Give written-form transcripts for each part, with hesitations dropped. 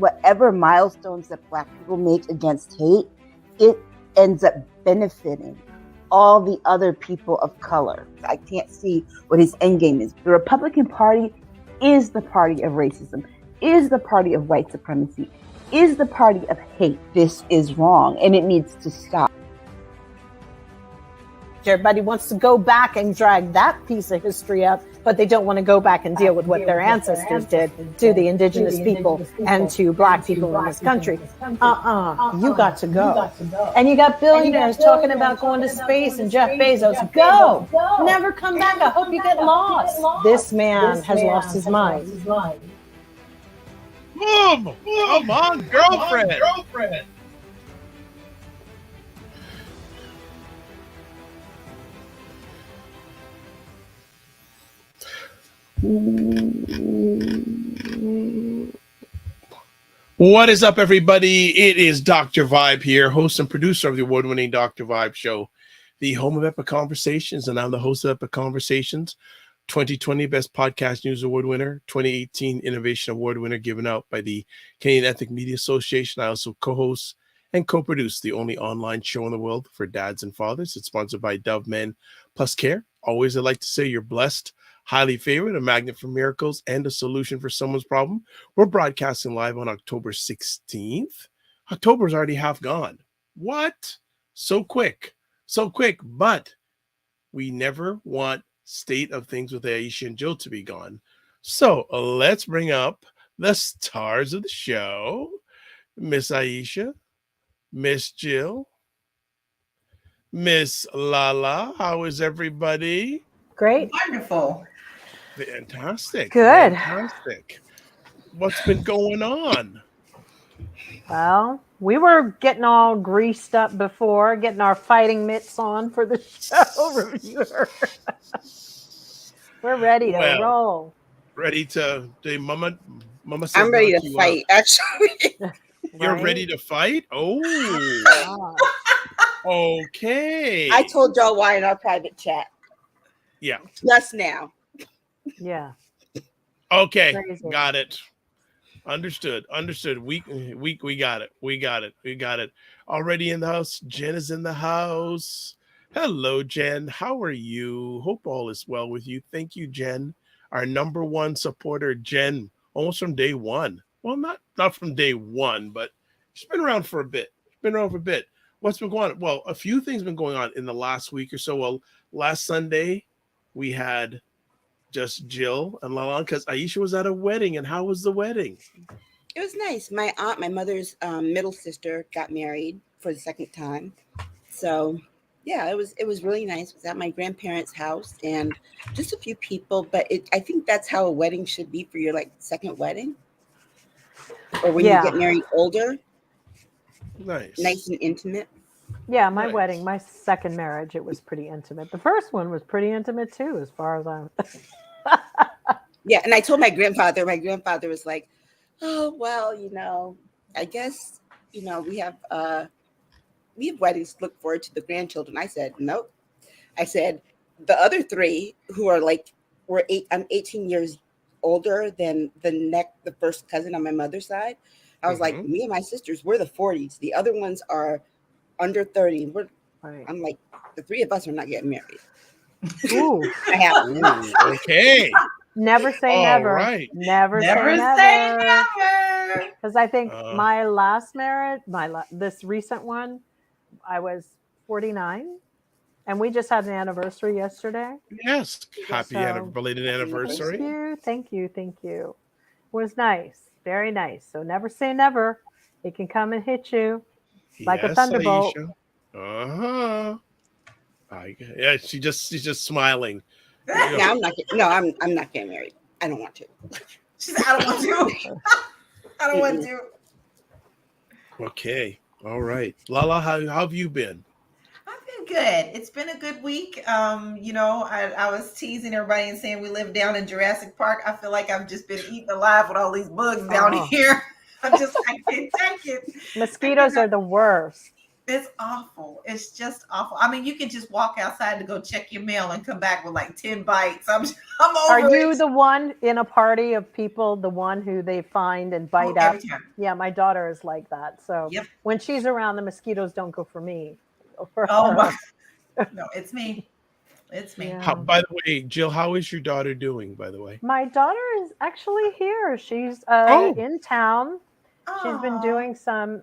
whatever milestones that Black people make against hate, it ends up benefiting all the other people of color. I can't see what his end game is. The Republican Party is the party of racism, is the party of white supremacy, is the party of hate. This is wrong, and it needs to stop. Everybody wants to go back and drag that piece of history up, but they don't want to go back and deal with what their ancestors did to the indigenous people and to Black people in this country. You got to go. And you got billionaires talking about going to space and Jeff Bezos. Go! Never come back. I hope you get lost. This man has lost his mind. Come on, girlfriend. What is up, everybody? It is Dr. Vibe here, host and producer of the award-winning Dr. Vibe Show, the home of Epic Conversations, and I'm the host of Epic Conversations, 2020 Best Podcast News Award winner, 2018 Innovation Award winner given out by the Canadian Ethnic Media Association. I also co-host and co-produce the only online show in the world for dads and fathers. It's sponsored by Dove Men Plus Care. Always, I like to say you're blessed, highly favored, a magnet for miracles, and a solution for someone's problem. We're broadcasting live on October 16th. October's already half gone. What? So quick. But we never want State of Things with Aisha and Jill to be gone. So let's bring up the stars of the show. Miss Aisha, Miss Jill, Miss Lala. How is everybody? Great. Wonderful. Fantastic. Good. Fantastic. What's been going on? Well, we were getting all greased up before, getting our fighting mitts on for the show reviewer. We're ready to roll. Ready to, Mama says I'm ready to fight, actually. You're ready to fight? Oh. Okay. I told y'all why in our private chat. Yeah. Just now. Yeah. Okay. Crazy. Got it. Understood. We got it. Already in the house. Jen is in the house. Hello, Jen. How are you? Hope all is well with you. Thank you, Jen. Our number one supporter, Jen, almost from day one. Well, not from day one, but she's been around for a bit. What's been going on? Well, a few things been going on in the last week or so. Well, last Sunday, we had just Jill and Lala because Aisha was at a wedding. And how was the wedding? It was nice. My aunt, my mother's middle sister, got married for the second time. So, yeah, it was really nice. It was at my grandparents' house and just a few people. But I think that's how a wedding should be for your second wedding, or when you get married older. Nice and intimate. Yeah, my wedding, my second marriage, it was pretty intimate. The first one was pretty intimate too, as far as I'm. Yeah, and I told my grandfather. My grandfather was like, "Oh well, I guess we have weddings to look forward to the grandchildren." I said, "Nope." I said, "The other three who are I'm 18 years older than the first cousin on my mother's side." I was like, "Me and my sisters, we're the 40s. The other ones are under 30. I'm like, the three of us are not getting married." Ooh. Okay. Never say never. Right. Never say never. Because I think my last marriage, this recent one, I was 49, and we just had an anniversary yesterday. Yes. Happy belated anniversary. Thank you. It was nice. Very nice. So never say never. It can come and hit you like a thunderbolt. Aisha. Yeah, she's just smiling. No, I'm not getting married. I don't want to. She said, I don't want to. Okay. All right. Lala, how have you been? I've been good. It's been a good week. I was teasing everybody and saying we live down in Jurassic Park. I feel like I've just been eaten alive with all these bugs down here. I can't take it. Mosquitoes are the worst. It's awful. It's just awful. I mean, you can just walk outside to go check your mail and come back with like 10 bites. I'm over Are you it. the one in a party of people, the one who they find and bite up? Every time. Yeah, my daughter is like that. So Yep. when she's around, the mosquitoes don't go for me. They go for Oh her. my. No, it's me. It's me. Yeah. By the way, Jill, how is your daughter doing, by the way? My daughter is actually here. She's Oh. in town. She's been Aw. doing some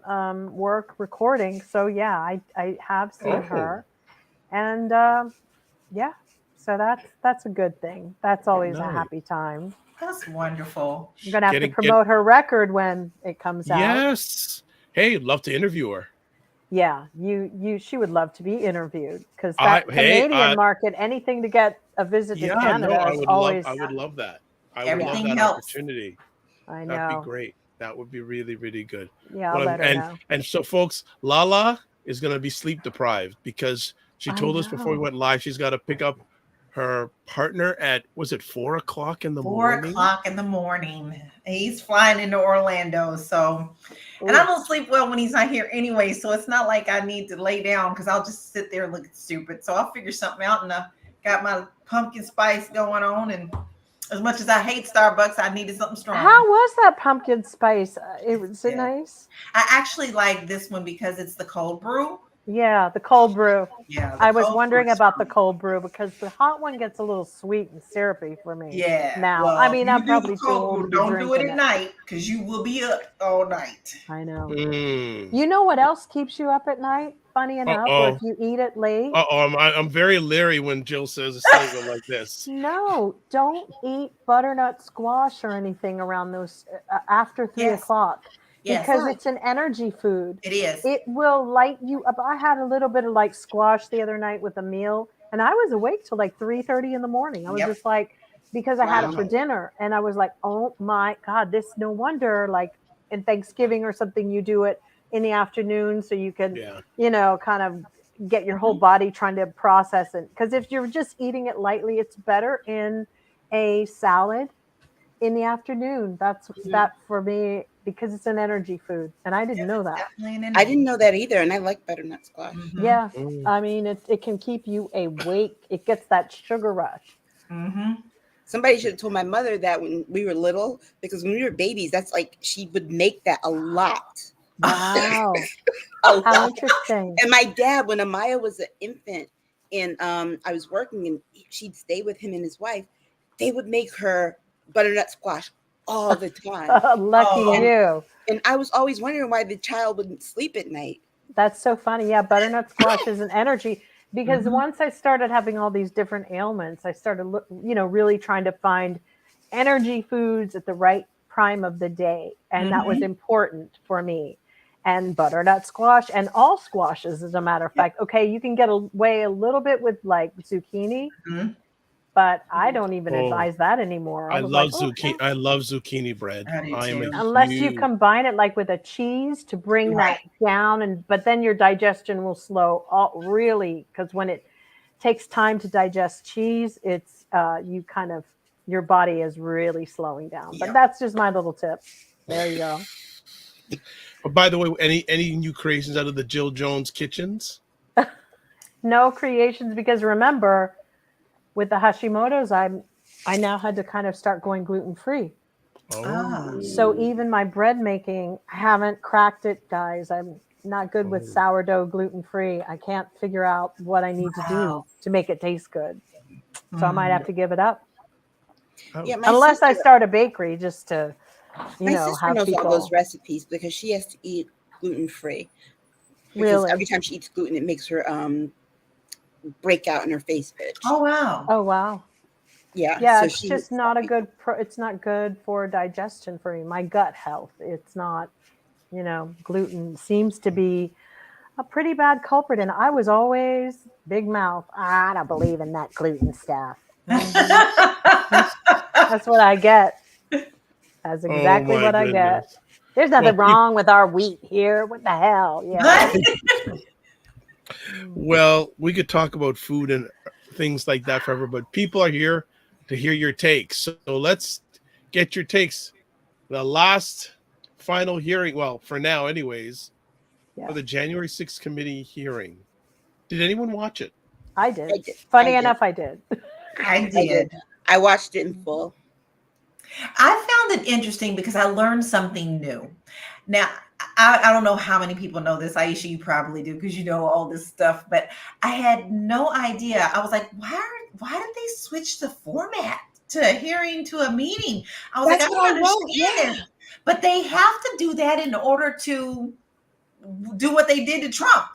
work recording. So yeah, I have seen her. And yeah, so that's a good thing. That's always a Nice. happy time. That's wonderful. I'm gonna have to promote her record when it comes out. Yes. Hey, love to interview her. Yeah, she would love to be interviewed because that Canadian market, anything to get a visit to Canada is always. I would love that. I would Everything love that helps. opportunity. I know. That'd be great. That would be really, really good. Yeah, I'll let her know. And so, folks, Lala is going to be sleep deprived because she told us before we went live she's got to pick up her partner at, was it 4 o'clock in the morning? 4 o'clock in the morning. He's flying into Orlando. So, and I don't sleep well when he's not here anyway. So it's not like I need to lay down because I'll just sit there looking stupid. So I'll figure something out, and I got my pumpkin spice going on. And as much as I hate Starbucks, I needed something strong. How was that pumpkin spice? Was it nice? I actually like this one because it's the cold brew. Yeah, the cold brew. Yeah, I was wondering about the cold brew because the hot one gets a little sweet and syrupy for me. Yeah. Now, well, I mean, I'm probably too cold old brew, to be don't do it drinking at night because you will be up all night. I know. Mm. You know what else keeps you up at night? Funny enough, or if you eat it late. I'm very leery when Jill says a statement like this. No, don't eat butternut squash or anything around those after 3 o'clock. Because it's an energy food. It is. It will light you up. I had a little bit of like squash the other night with a meal, and I was awake till like 3:30 in the morning. I was just like, because I had it for dinner, and I was like, oh my God, this no wonder like in Thanksgiving or something you do it in the afternoon so you can, kind of get your whole body trying to process it. Because if you're just eating it lightly, it's better in a salad in the afternoon. That's that for me. Because it's an energy food, and I didn't know that. I didn't know that either, and I like butternut squash. Mm-hmm. Yeah, I mean, it can keep you awake. It gets that sugar rush. Mm-hmm. Somebody should have told my mother that when we were little, because when we were babies, that's like she would make that a lot. Wow, How interesting. And my dad, when Amaya was an infant, and I was working, and she'd stay with him and his wife, they would make her butternut squash all the time. Lucky you. And I was always wondering why the child wouldn't sleep at night. That's so funny. Yeah, butternut squash is an energy because once I started having all these different ailments, I started, really trying to find energy foods at the right prime of the day. And that was important for me. And butternut squash and all squashes, as a matter of fact. Okay, you can get away a little bit with like zucchini. But I don't even advise that anymore. I love zucchini. I love zucchini bread. Unless you combine it like with a cheese to bring that down, but then your digestion will slow really, because when it takes time to digest cheese, it's your body is really slowing down. But that's just my little tip. There you go. But by the way, any new creations out of the Jill Jones kitchens? No creations, because remember, with the Hashimoto's, I now had to kind of start going gluten-free. So even my bread making, I haven't cracked it, guys. I'm not good with sourdough gluten-free. I can't figure out what I need to do to make it taste good. So I might have to give it up. Yeah, unless I start a bakery just to, my sister knows all those recipes because she has to eat gluten-free. Really? Every time she eats gluten, it makes her break out in her face itch. Oh wow. Yeah, it's just not it's not good for digestion for me, my gut health. It's not, gluten seems to be a pretty bad culprit, and I was always big mouth. I don't believe in that gluten stuff. That's what I get. That's exactly what I get. There's nothing wrong with our wheat here. What the hell? Yeah. Well, we could talk about food and things like that forever, but people are here to hear your takes. So let's get your takes. The last final hearing, well, for now anyways, Yeah. for the January 6th committee hearing. Did anyone watch it? I did. I did. Funny I did. enough, I did. I did. I watched it in full. I found it interesting because I learned something new. Now, I don't know how many people know this. Aisha, you probably do because you know all this stuff, but I had no idea. I was like, why did they switch the format to a hearing to a meeting? I was That's like, I what don't I wrote, understand it. But they have to do that in order to do what they did to Trump,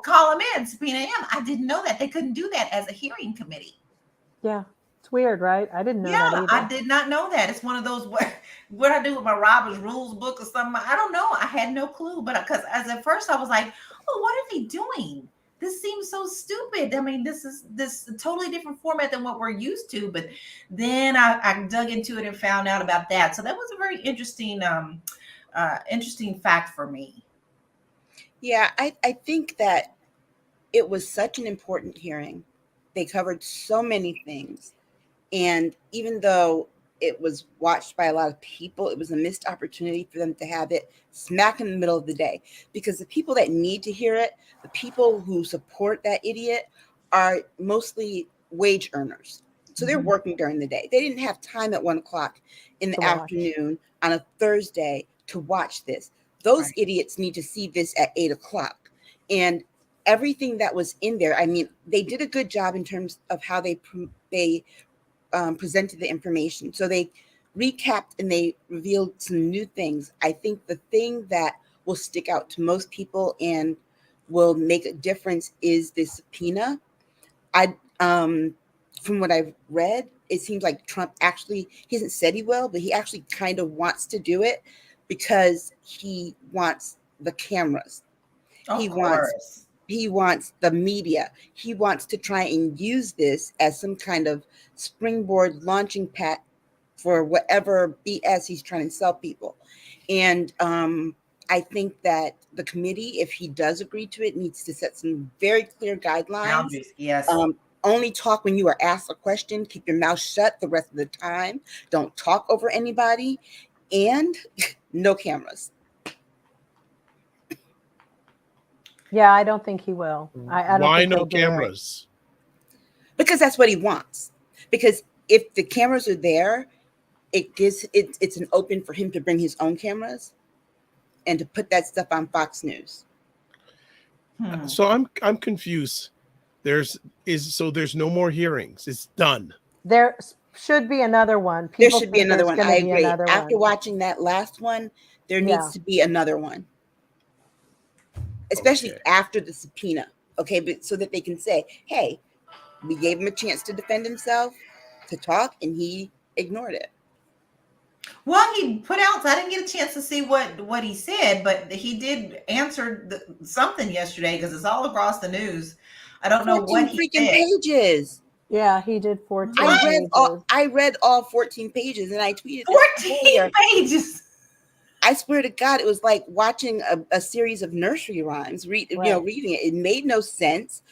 call him in, subpoena him. I didn't know that. They couldn't do that as a hearing committee. Yeah. It's weird, right? I didn't know that either. I did not know that. It's one of those what I do with my Robert's Rules book or something. I don't know. I had no clue, but because as at first I was like, oh, what are they doing? This seems so stupid. I mean, this is totally different format than what we're used to. But then I dug into it and found out about that. So that was a very interesting fact for me. Yeah, I think that it was such an important hearing. They covered so many things. And even though it was watched by a lot of people, it was a missed opportunity for them to have it smack in the middle of the day. Because the people that need to hear it, the people who support that idiot, are mostly wage earners. So they're working during the day. They didn't have time at 1 o'clock in the afternoon on a Thursday to watch this. Those idiots need to see this at 8 o'clock. And everything that was in there, I mean, they did a good job in terms of how they presented the information. So they recapped and they revealed some new things. I think the thing that will stick out to most people and will make a difference is the subpoena. From what I've read, it seems like Trump he hasn't said he will, but he actually kind of wants to do it because he wants the cameras. He wants the media. He wants to try and use this as some kind of springboard launching pad for whatever BS he's trying to sell people. And I think that the committee, if he does agree to it, needs to set some very clear guidelines. Yes. Only talk when you are asked a question. Keep your mouth shut the rest of the time. Don't talk over anybody. And no cameras. Yeah, I don't think he will. I don't Why think no he'll do it. cameras? Because that's what he wants. Because if the cameras are there, it's an open for him to bring his own cameras and to put that stuff on Fox News. So I'm confused. There's no more hearings. It's done. There should be another one. There should be another one. I agree. After watching that last one, there needs to be another one. Especially after the subpoena. Okay, but so that they can say, hey, we gave him a chance to defend himself, to talk, and he ignored it. Well, he put out, so I didn't get a chance to see what he said, but he did answer something yesterday because it's all across the news. I don't know what he freaking said. Pages. Yeah, he did 14 I read all 14 pages and I tweeted 14 pages. I swear to God, it was like watching a series of nursery rhymes, reading it. It made no sense.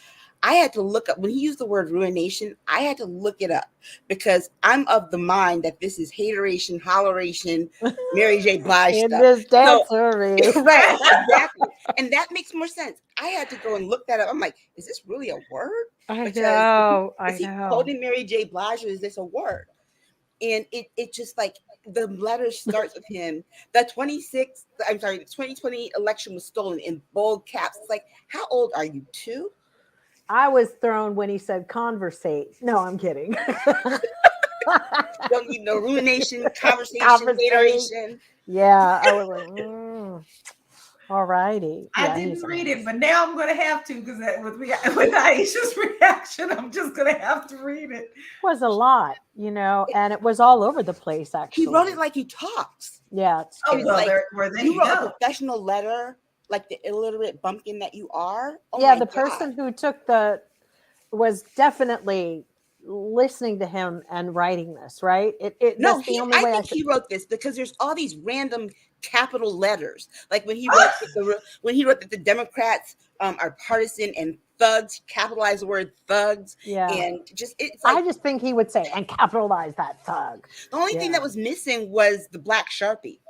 I had to look up, when he used the word ruination, I had to look it up because I'm of the mind that this is hateration, holleration, Mary J. Blige stuff. Right, exactly. And that makes more sense. I had to go and look that up. I'm like, is this really a word? I know. Is he quoting Mary J. Blige or is this a word? And it just like, the letter starts with him. The 2020 election was stolen in bold caps. It's like, how old are you, 2? I was thrown when he said conversate. No, I'm kidding. Don't need no ruination, conversation. Yeah, I was like, all righty. I didn't read it, but now I'm going to have to because with Aisha's reaction, I'm just going to have to read it. It was a lot, and it was all over the place, actually. He wrote it like he talks. Yeah. It's you wrote a professional letter like the illiterate bumpkin that you are. The person who took was definitely listening to him and writing this, right? I think he wrote this because there's all these random capital letters. Like when he wrote that the Democrats are partisan and thugs, capitalize the word thugs. Yeah. And just it's like, I just think he would say and capitalize that thug. The only thing that was missing was the black Sharpie.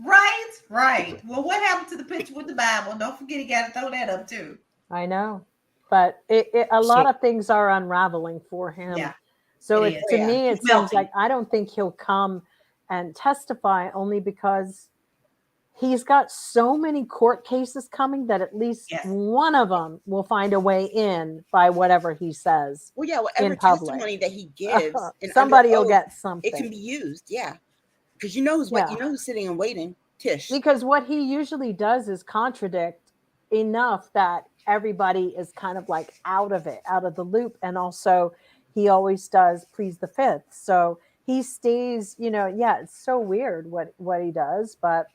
Right. Well, what happened to the picture with the Bible? Don't forget, he got to throw that up too. I know, but a lot of things are unraveling for him. Yeah. So It is. to me, it It's seems melting. like I don't think he'll come and testify, only because he's got so many court cases coming that at least Yes. one of them will find a way in by whatever he says. Well, yeah, whatever in public. testimony that he gives, and Somebody under will oath, get something. it can be used. Yeah, because you know who's Yeah. you know who's sitting and waiting. Tish. Because what he usually does is contradict enough that everybody is kind of like out of the loop. And also he always does please the fifth. So he stays, it's so weird what he does. But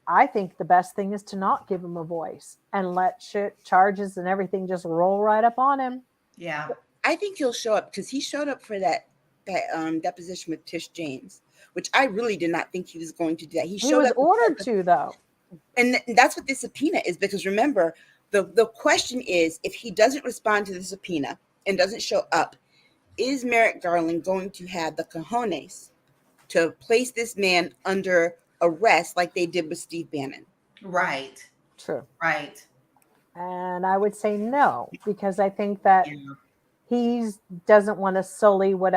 I think the best thing is to not give him a voice and let charges and everything just roll right up on him. Yeah. I think he'll show up because he showed up for that deposition with Tish James, which I really did not think he was going to do that. He was ordered to, though. And that's what this subpoena is, because remember, the question is, if he doesn't respond to the subpoena and doesn't show up, is Merrick Garland going to have the cojones to place this man under arrest like they did with Steve Bannon? Right. True. Right. And I would say no, because I think that he doesn't want to sully what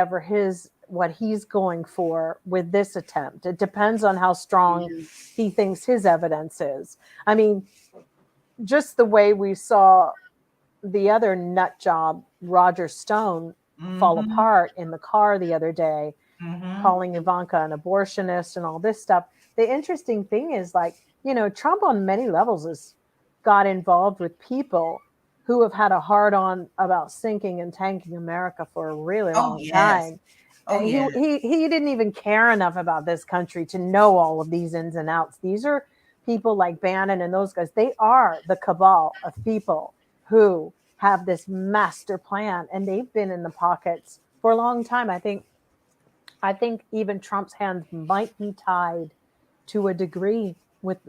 he's going for with this attempt. It depends on how strong he thinks his evidence is. I mean, just the way we saw the other nut job, Roger Stone, fall apart in the car the other day, calling Ivanka an abortionist and all this stuff. The interesting thing is, Trump on many levels has got involved with people who have had a hard-on about sinking and tanking America for a really long time. And he didn't even care enough about this country to know all of these ins and outs. These are people like Bannon and those guys. They are the cabal of people who have this master plan, and they've been in the pockets for a long time. I think even Trump's hands might be tied to a degree with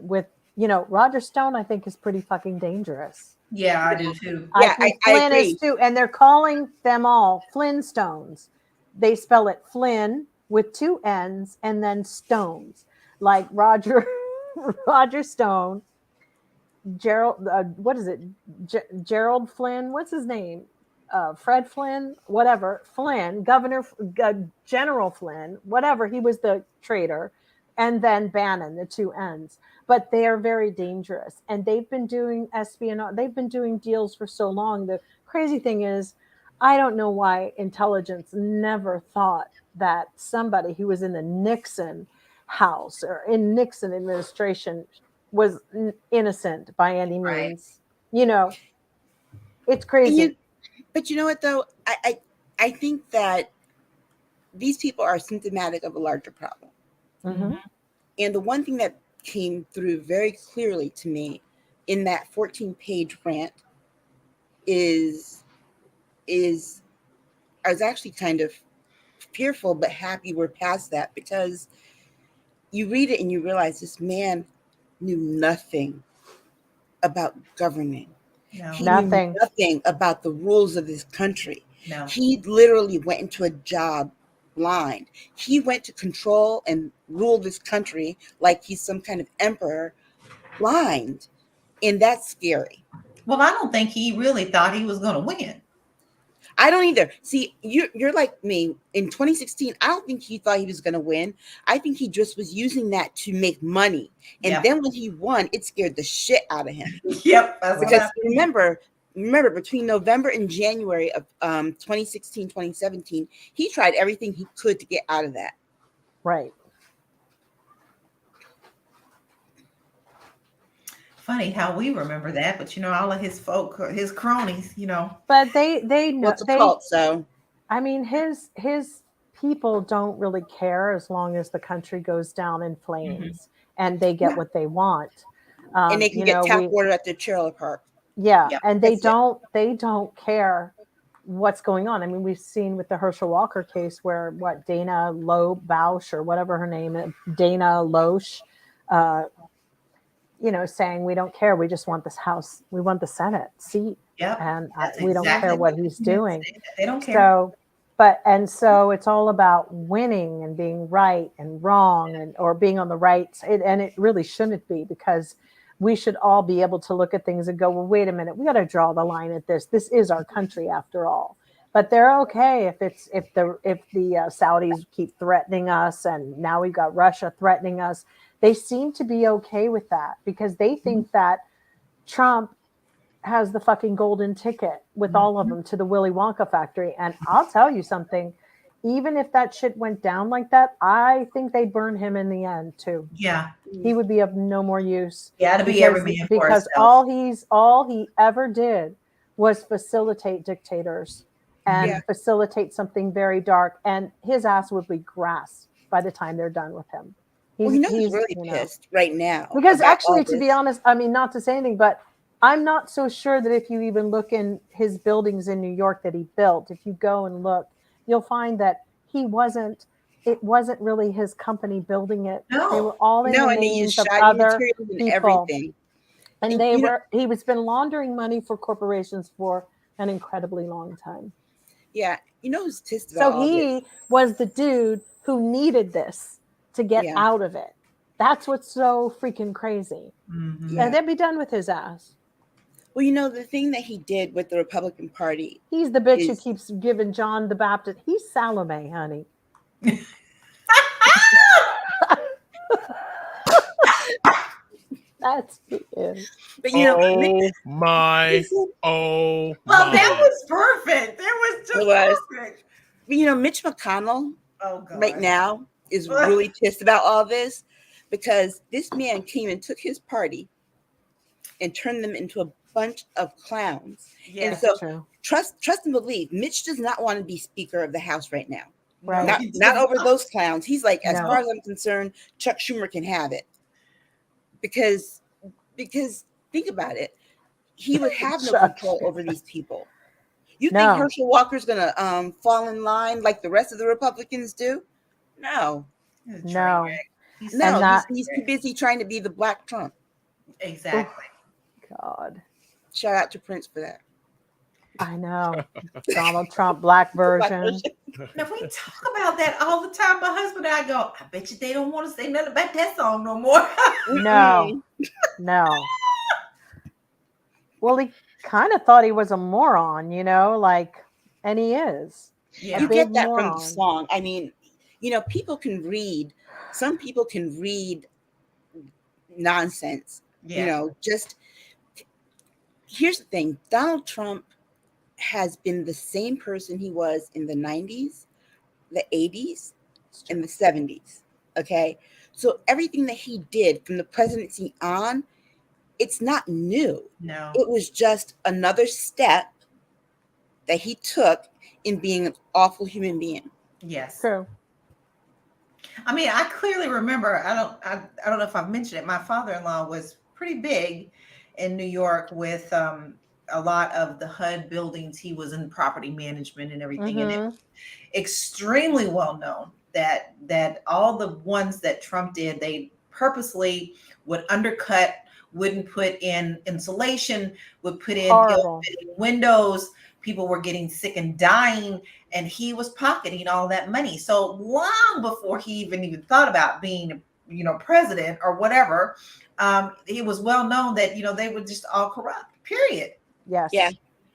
Roger Stone. I think is pretty fucking dangerous. Yeah, I do too. Yeah, I Flynn is too, and they're calling them all Flintstones. They spell it Flynn with two N's and then Stones, like Roger Stone, Gerald. What is it? Gerald Flynn. What's his name? Fred Flynn. Whatever. Flynn, Governor, General Flynn. Whatever. He was the traitor, and then Bannon, the two N's. But they are very dangerous, and they've been doing espionage. They've been doing deals for so long. The crazy thing is, I don't know why intelligence never thought that somebody who was in the Nixon house or in Nixon administration was innocent by any means. Right. It's crazy. But you know what, though? I think that these people are symptomatic of a larger problem. Mm-hmm. And the one thing that came through very clearly to me in that 14-page rant is I was actually kind of fearful but happy we're past that, because you read it and you realize this man knew nothing about governing. No. He Nothing. knew nothing about the rules of this country. No. He literally went into a job blind. He went to control and rule this country like he's some kind of emperor, blind. And that's scary. Well, I don't think he really thought he was going to win. I don't either. See, you're like me. In 2016, I don't think he thought he was going to win. I think he just was using that to make money. And then when he won, it scared the shit out of him. Yep. Because remember, between November and January of 2016, 2017, he tried everything he could to get out of that. Right. Funny how we remember that, but all of his folk, his cronies, But they know. It's a cult, so I mean, his people don't really care as long as the country goes down in flames and they get what they want. And they can get tap water at their trailer park. Yeah, Yep, and they don't care what's going on. I mean, we've seen with the Herschel Walker case where Dana Bausch or whatever her name is, Dana Loesch, saying we don't care. We just want this house. We want the Senate seat. Yep. And That's we don't exactly care what he's doing. They don't care. So, And so it's all about winning and being right and wrong, and or being on the right. And it really shouldn't be, because we should all be able to look at things and go, well, wait a minute, we got to draw the line at this. This is our country after all. But they're okay if the Saudis keep threatening us, and now we've got Russia threatening us. They seem to be okay with that, because they think that Trump has the fucking golden ticket with all of them to the Willy Wonka factory. And I'll tell you something, even if that shit went down like that, I think they'd burn him in the end too. Yeah. He would be of no more use. Yeah, to be every man for because himself. all he ever did was facilitate dictators and facilitate something very dark, and his ass would be grass by the time they're done with him. He's really pissed right now. Because actually, to be honest, I mean, not to say anything, but I'm not so sure that if you even look in his buildings in New York that he built, if you go and look, you'll find that it wasn't really his company building it. No. They were all in the names of other people. Everything. And he was been laundering money for corporations for an incredibly long time. Yeah. You know who's pissed about all he was the dude who needed this to get out of it. That's what's so freaking crazy. Mm-hmm. And they'd be done with his ass. Well, you know, the thing that he did with the Republican Party. He's the bitch who keeps giving John the Baptist. He's Salome, honey. That's it. But you know, well, that was perfect. That was just perfect. But you know, Mitch McConnell right now is really pissed about all this, because this man came and took his party and turned them into a bunch of clowns. And so trust and believe, Mitch does not want to be Speaker of the House right now. Right. Not over those clowns. He's like, as far as I'm concerned, Chuck Schumer can have it. Because think about it, he would have no control over these people. You think Herschel Walker's gonna fall in line like the rest of the Republicans do? No. He's too busy trying to be the Black Trump. Exactly. God. Shout out to Prince for that. I know. Donald Trump, black version. Now, we talk about that all the time. My husband and I go, I bet you they don't want to say nothing about that song no more. No. Well, he kind of thought he was a moron, you know, like, and he is. Yeah. You get that from the song. I mean, you know, some people can read nonsense. You know, just here's the thing. Donald Trump has been the same person he was in the 90s, the 80s, and the 70s. Okay. So everything that he did from the presidency on, it's not new. No. It was just another step that he took in being an awful human being. Yes. True. I mean, I clearly remember, I don't know if I've mentioned it, my father-in-law was pretty big in New York with a lot of the HUD buildings. He was in property management and everything. Mm-hmm. And it extremely well known that all the ones that Trump did, they purposely would undercut, wouldn't put in insulation, would put in windows. People were getting sick and dying, and he was pocketing all that money. So long before he even thought about being, president or whatever, he was well known that, they were just all corrupt, period. Yes. Yeah.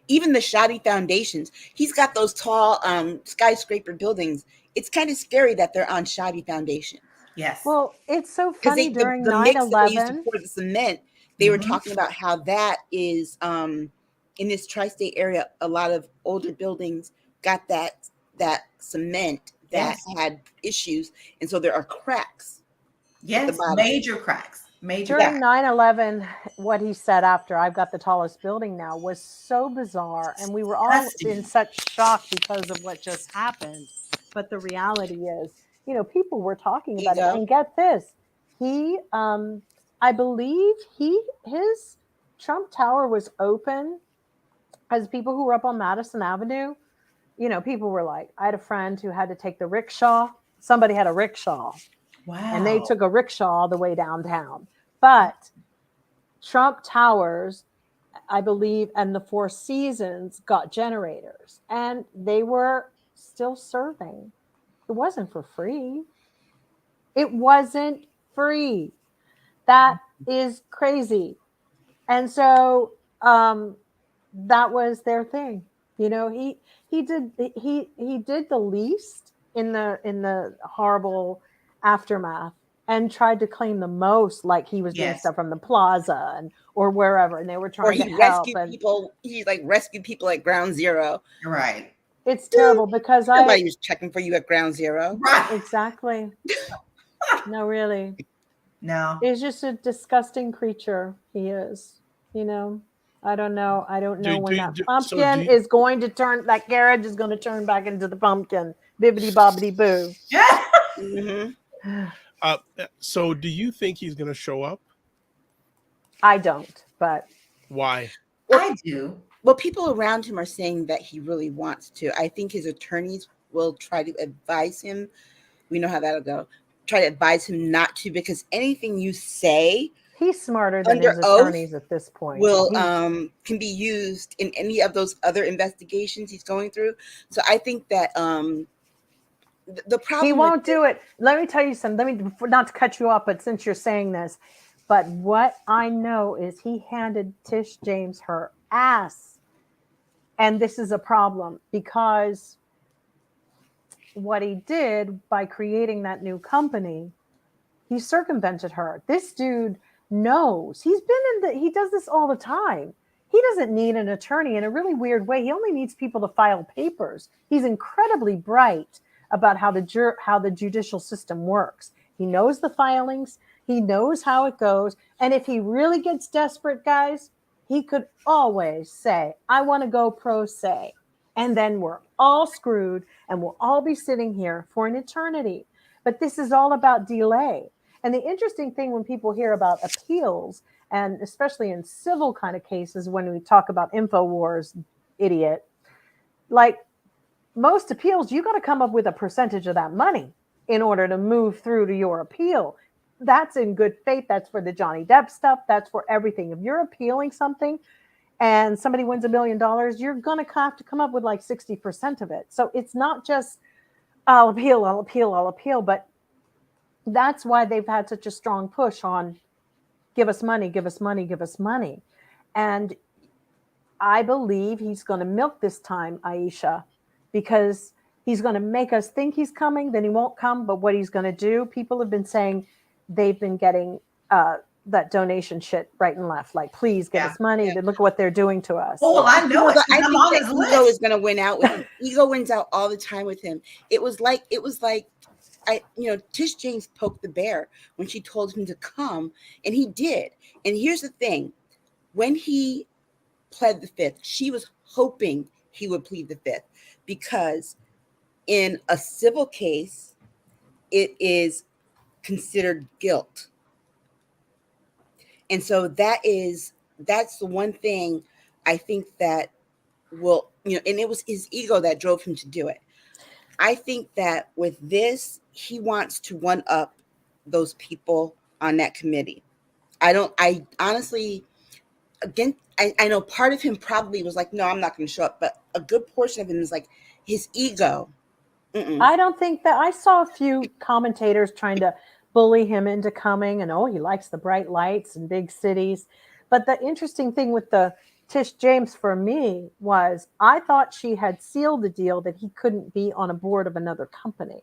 Even the shoddy foundations. He's got those tall skyscraper buildings. It's kind of scary that they're on shoddy foundation. Yes. Well, it's so funny during 9/11. Mix that they used to pour the cement, they were talking about how that is in this tri-state area, a lot of older buildings got that cement that had issues, and so there are cracks. Yes, major cracks. During 9/11, what he said after, I've got the tallest building now, was so bizarre, and we were all in such shock because of what just happened. But the reality is, people were talking about it. And get this, he, I believe his Trump Tower was open as people who were up on Madison Avenue. People were like, I had a friend who had to take the rickshaw. Somebody had a rickshaw. Wow. And they took a rickshaw all the way downtown. But Trump Towers, I believe, and the Four Seasons got generators. And they were still serving. It wasn't for free. It wasn't free. That is crazy. And so that was their thing. You know, he did the least in the horrible aftermath and tried to claim the most, like he was doing Yes. stuff from the plaza and or wherever, and they were Or trying he to help. rescued And people. He like rescued people at Ground Zero. Right. it's terrible because Nobody was checking for you at Ground Zero. Right. exactly. No, really. No. He's just a disgusting creature. He is. You know, I don't know. I don't know when that pumpkin is going to turn. That carriage is going to turn back into the pumpkin. Bibbidi bobbidi boo. Mm-hmm. So do you think he's going to show up? I don't, but why? I do. Well, people around him are saying that he really wants to. I think his attorneys will try to advise him. We know how that'll go. Try to advise him not to, because anything you say, he's smarter than his attorneys at this point. Will can be used in any of those other investigations he's going through. So I think that the problem, he won't do it. Let me tell you something. Let me, not to cut you off, but since you're saying this, but what I know is he handed Tish James her ass, and this is a problem because what he did by creating that new company, he circumvented her. This dude knows. He's been he does this all the time. He doesn't need an attorney in a really weird way. He only needs people to file papers. He's incredibly bright about how the judicial system works. He knows the filings. He knows how it goes. And if he really gets desperate, guys, he could always say, I want to go pro se. And then we're all screwed and we'll all be sitting here for an eternity. But this is all about delay. And the interesting thing when people hear about appeals, and especially in civil kind of cases, when we talk about InfoWars, idiot, like most appeals, you got to come up with a percentage of that money in order to move through to your appeal. That's in good faith. That's for the Johnny Depp stuff. That's for everything. If you're appealing something and somebody wins $1 million, you're going to have to come up with like 60% of it. So it's not just, I'll appeal. But that's why they've had such a strong push on give us money. And I believe he's going to milk this time, Aisha, because he's going to make us think he's coming, then he won't come. But what he's going to do, people have been saying they've been getting that donation shit right and left. Like, please give us money. Yeah. Look at what they're doing to us. Oh, I know. But I think that ego is going to win out with him. Ego wins out all the time with him. It was like Tish James poked the bear when she told him to come, and he did. And here's the thing. When he pled the fifth, she was hoping he would plead the fifth, because in a civil case, it is considered guilt. And so that's the one thing I think that will, and it was his ego that drove him to do it. I think that with this, he wants to one up those people on that committee. I honestly, again, I know part of him probably was like, no, I'm not going to show up. But a good portion of him is like his ego. I don't think that. I saw a few commentators trying to bully him into coming, and he likes the bright lights and big cities. But the interesting thing with the Tish James for me was I thought she had sealed the deal that he couldn't be on a board of another company.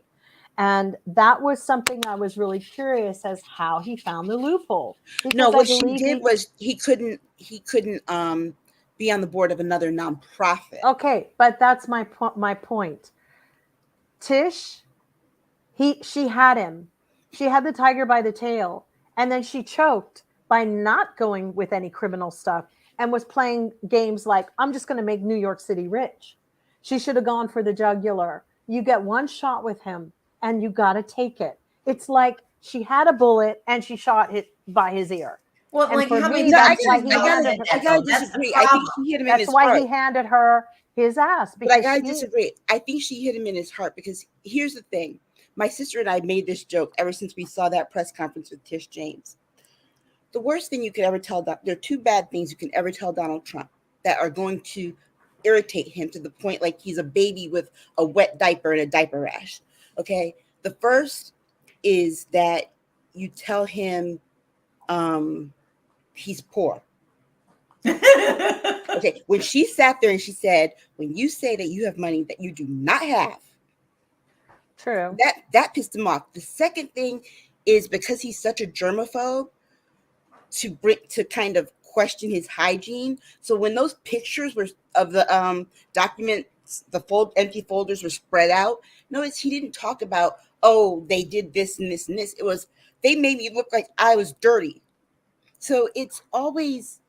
And that was something I was really curious as how he found the loophole. No, what she did was he couldn't be on the board of another nonprofit. Okay, but that's my point. Tish, she had him. She had the tiger by the tail, and then she choked by not going with any criminal stuff and was playing games like, I'm just going to make New York City rich. She should have gone for the jugular. You get one shot with him, and you got to take it. It's like she had a bullet, and she shot it by his ear. Well, and like, for how me, many that's why he disagree. I think she hit him in his heart. That's why he handed her his ass. But I gotta disagree. I think she hit him in his heart, because here's the thing. My sister and I made this joke ever since we saw that press conference with Tish James. The worst thing you could ever tell, there are two bad things you can ever tell Donald Trump that are going to irritate him to the point like he's a baby with a wet diaper and a diaper rash. Okay. The first is that you tell him he's poor. Okay. When she sat there and she said, when you say that you have money that you do not have, true, that pissed him off. The second thing is because he's such a germaphobe, to kind of question his hygiene. So when those pictures were of the documents, the empty folders were spread out, notice he didn't talk about, oh, they did this and this and this. It was, they made me look like I was dirty. So it's always,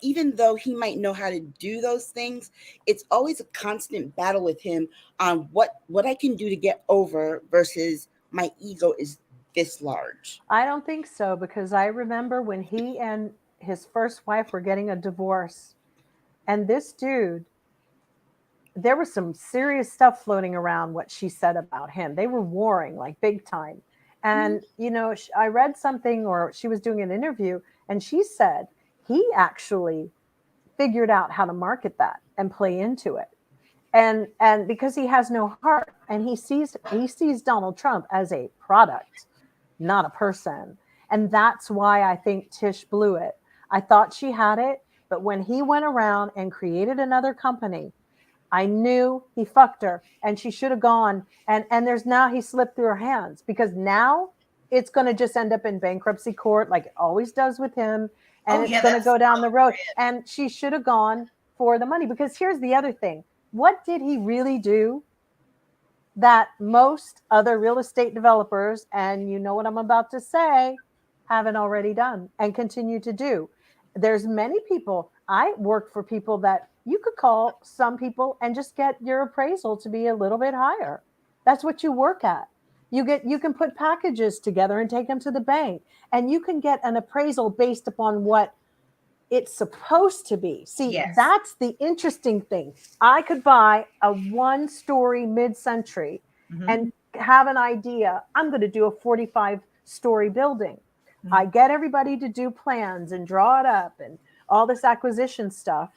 even though he might know how to do those things, it's always a constant battle with him on what I can do to get over versus my ego is this large. I don't think so, because I remember when he and his first wife were getting a divorce, and this dude, there was some serious stuff floating around what she said about him. They were warring like big time. And, I read something, or she was doing an interview, and she said he actually figured out how to market that and play into it. And because he has no heart, and he sees Donald Trump as a product, not a person. And that's why I think Tish blew it. I thought she had it, but when he went around and created another company, I knew he fucked her, and she should have gone. And there's now he slipped through her hands, because now it's going to just end up in bankruptcy court like it always does with him. And it's going to go down the road. And she should have gone for the money, because here's the other thing. What did he really do that most other real estate developers, and you know what I'm about to say, haven't already done and continue to do? There's many people. I work for people that you could call some people and just get your appraisal to be a little bit higher. That's what you work at. You can put packages together and take them to the bank, and you can get an appraisal based upon what it's supposed to be. See, yes. That's the interesting thing. I could buy a 1-story mid-century and have an idea. I'm going to do a 45-story building. I get everybody to do plans and draw it up and all this acquisition stuff.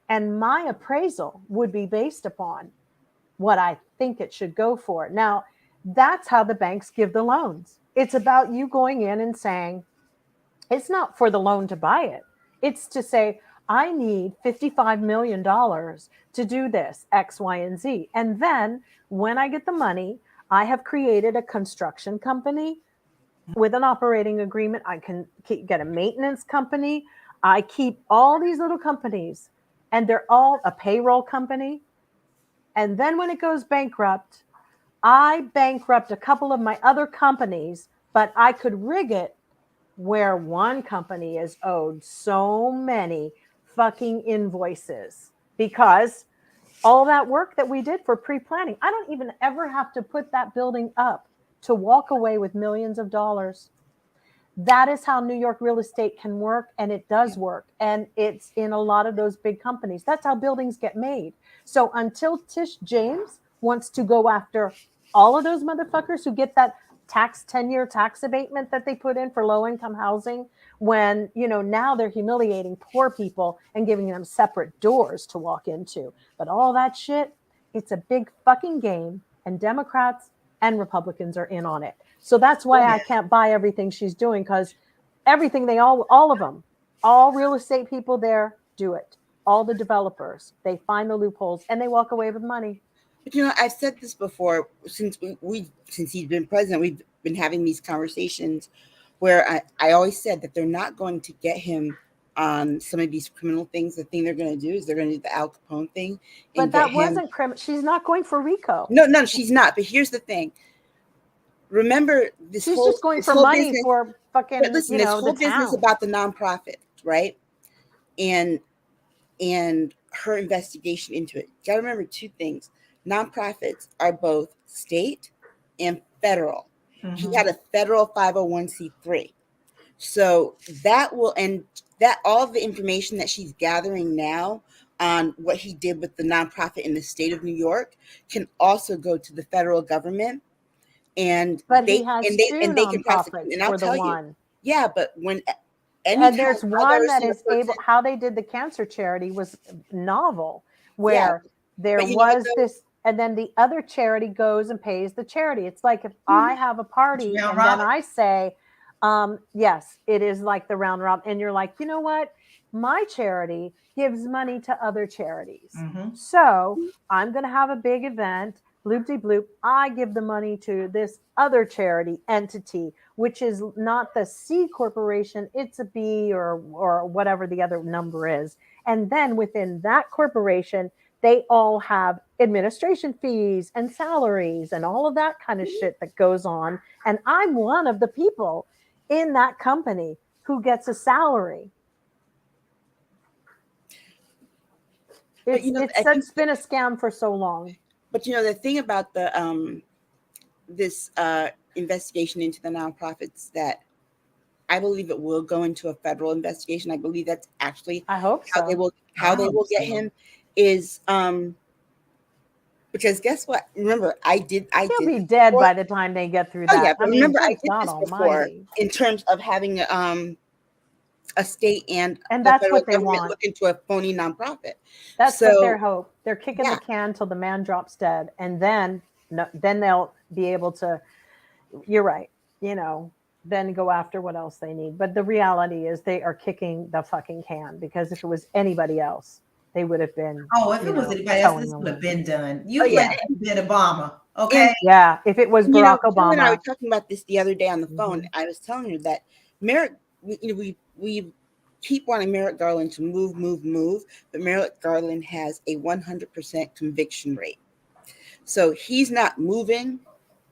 And my appraisal would be based upon what I think it should go for. Now, that's how the banks give the loans. It's about you going in and saying, it's not for the loan to buy it. It's to say, I need $55 million to do this, X, Y, and Z. And then when I get the money, I have created a construction company with an operating agreement. I can get a maintenance company. I keep all these little companies, and they're all a payroll company. And then when it goes bankrupt, I bankrupt a couple of my other companies, but I could rig it where one company is owed so many fucking invoices because all that work that we did for pre-planning, I don't even ever have to put that building up to walk away with millions of dollars. That is how New York real estate can work, and it does work. And it's in a lot of those big companies. That's how buildings get made. So until Tish James wants to go after all of those motherfuckers who get that 10-year tax abatement that they put in for low-income housing, when, now they're humiliating poor people and giving them separate doors to walk into. But all that shit, it's a big fucking game, and Democrats and Republicans are in on it. So that's why I can't buy everything she's doing, because everything all of them, all real estate people there do it. All the developers, they find the loopholes and they walk away with money. But I've said this before, since he's been president, we've been having these conversations where I always said that they're not going to get him on some of these criminal things. The thing they're going to do is they're going to do the Al Capone thing. But that wasn't criminal. She's not going for RICO. No, she's not. But here's the thing. Remember, she's just going for money business, for fucking. But listen, this whole business about the nonprofit, right? And her investigation into it. You got to remember two things. Nonprofits are both state and federal. He had a federal 501c3. So that will end that all of the information that she's gathering now on what he did with the nonprofit in the state of New York can also go to the federal government. And they can prosecute. And I'll tell you, yeah, but when and there's one that is able, how they did the cancer charity was novel, where there But you know what, was though? this, and then the other charity goes and pays the charity. It's like if I have a party Round and robin. then I say, yes, it is like the round robin. And you're like, you know what? My charity gives money to other charities. Mhm. So I'm going to have a big event, bloop-de-bloop. I give the money to this other charity entity, which is not the C corporation. It's a B or whatever the other number is. And then within that corporation, they all have administration fees and salaries and all of that kind of shit that goes on. And I'm one of the people in that company who gets a salary. But, you know, I think It's been a scam for so long. But you know, the thing about the this investigation into the nonprofits, that I believe it will go into a federal investigation. I believe that's actually I hope how so. they will get him, is because guess what? Remember, I did He'll be this dead before. by the time they get through Oh that. yeah, but I mean, remember, I good did God this before Almighty. in terms of having a state and the that's federal what they government want. look into a phony nonprofit. That's So, what their hope. They're kicking yeah. the can till the man drops dead, and then they'll be able to. You're right. You know, then go after what else they need. But the reality is, they are kicking the fucking can, because if it was anybody else, they would have been. Oh, if it was anybody else, this would have been done. You let it have been Obama, okay? And, yeah, if it was Barack you and I were Obama. talking about this the other day on the phone. I was telling her that Merrick, we keep wanting Merrick Garland to move, but Merrick Garland has a 100% conviction rate. So he's not moving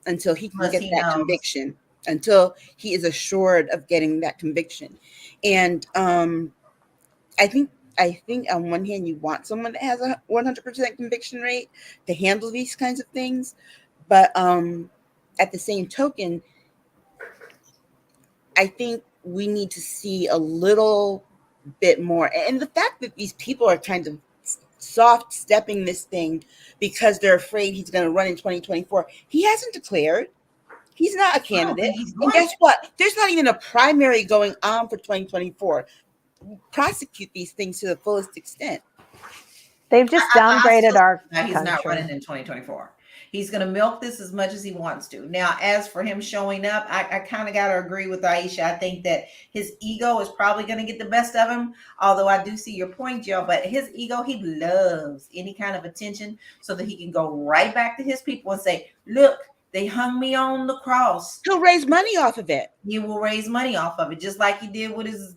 until he can Unless get he that knows. conviction, until he is assured of getting that conviction. And I think on one hand, you want someone that has a 100% conviction rate to handle these kinds of things, but at the same token, I think we need to see a little bit more. And the fact that these people are kind of soft stepping this thing because they're afraid he's going to run in 2024. He hasn't declared. He's not a candidate. And guess what? There's not even a primary going on for 2024. Prosecute these things to the fullest extent. They've just downgraded our country. He's not running in 2024. He's going to milk this as much as he wants to. Now, as for him showing up, I kind of got to agree with Aisha. I think that his ego is probably going to get the best of him. Although I do see your point, Joe, but his ego, he loves any kind of attention so that he can go right back to his people and say, look, they hung me on the cross. He'll raise money off of it. He will raise money off of it, just like he did with his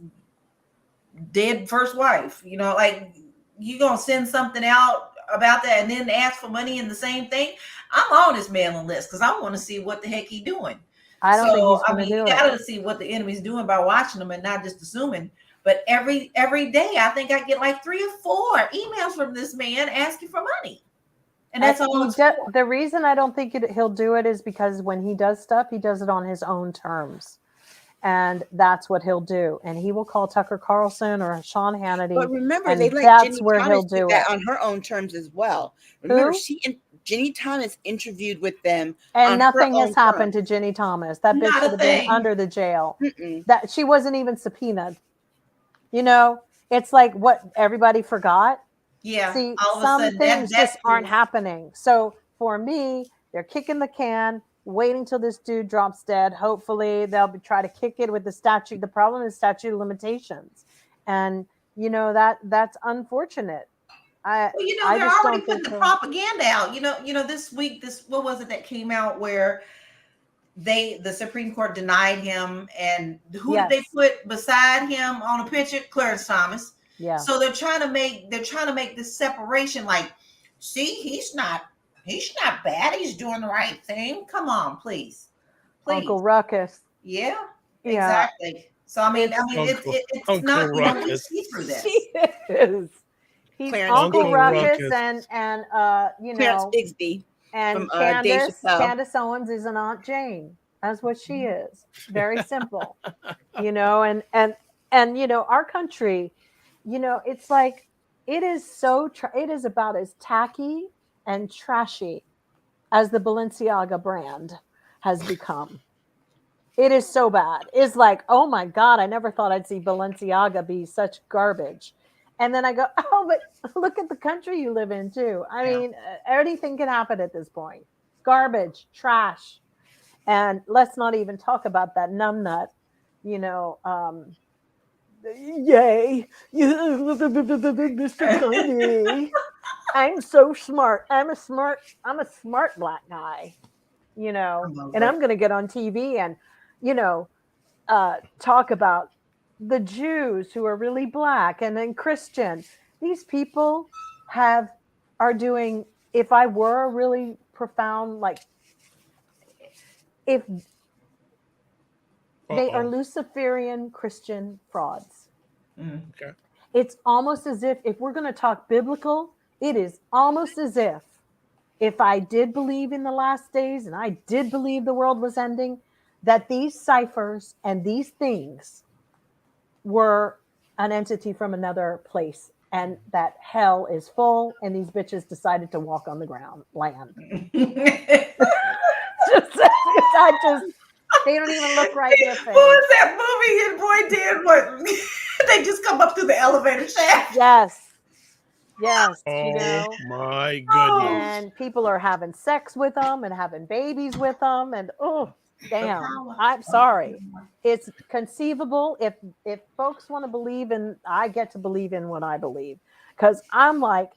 dead first wife. You know, like, you going to send something out about that and then ask for money in the same thing? I'm on his mailing list because I want to see what the heck he's doing. I don't think he's going to do it. You got to see what the enemy's doing by watching them and not just assuming. But every day, I think I get like 3 or 4 emails from this man asking for money. And that's all. The reason I don't think he'll do it is because when he does stuff, he does it on his own terms. And that's what he'll do. And he will call Tucker Carlson or Sean Hannity. But remember, they let that's Ginny where Thomas he'll do that it on her own terms as well. Remember, Who? Ginny Thomas interviewed with them, and nothing has happened to Ginny Thomas. That bitch should have been under the jail. That she wasn't even subpoenaed. You know, it's like what everybody forgot. Yeah. See, some things just aren't happening. So for me, they're kicking the can, waiting till this dude drops dead. Hopefully they'll try to kick it with the statute. The problem is statute of limitations. And you know, that's unfortunate. Well, you know, they're already putting the propaganda out. You know, this week, what was it that came out where the Supreme Court denied him, and who did they put beside him on a picture? Clarence Thomas. Yeah. So they're trying to make this separation. Like, see, he's not bad. He's doing the right thing. Come on, please. Uncle Ruckus. Yeah. Exactly. So I mean, it's not. You don't see through this. He is. He's Uncle Ruckus and you know, Clarence Bigsby and Candace Owens is an Aunt Jane. That's what she is. Very simple. You know, and you know, our country, you know, it's like it is it is about as tacky and trashy as the Balenciaga brand has become. It is so bad. It's like, oh my God, I never thought I'd see Balenciaga be such garbage. And then I go, oh, but look at the country you live in too. I mean, anything can happen at this point. Garbage, trash. And let's not even talk about that numbnut, yay, Mr. Kanye. I'm so smart. I'm a smart black guy, and I'm going to get on TV and, talk about the Jews who are really black and then Christian. These people are doing, if I were a really profound, like, if they are Luciferian Christian frauds. Okay. It's almost as if we're going to talk biblical, it is almost as if I did believe in the last days and I did believe the world was ending, that these ciphers and these things were an entity from another place, and that hell is full, and these bitches decided to walk on the land. They don't even look right in their face. What was that movie his boy did? What they just come up through the elevator shaft? Yes. Oh my goodness. And people are having sex with them and having babies with them, and damn, I'm sorry. It's conceivable if folks want to believe in, I get to believe in what I believe, because I'm like,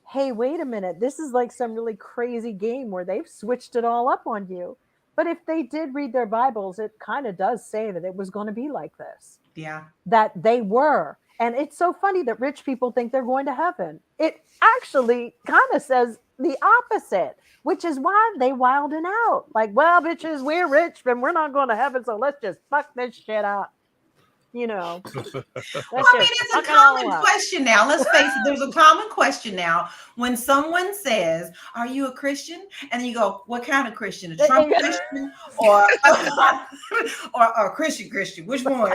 hey, wait a minute, this is like some really crazy game where they've switched it all up on you. But if they did read their Bibles, it kind of does say that it was going to be like this. Yeah. That they were. And it's so funny that rich people think they're going to heaven. It actually kind of says the opposite, which is why they wilding out. Like, well, bitches, we're rich and we're not going to heaven, so let's just fuck this shit up. Well, I mean, it's a common question now. Let's face it, there's a common question now. When someone says, are you a Christian? And then you go, what kind of Christian? A Trump Christian or a Christian? Which one?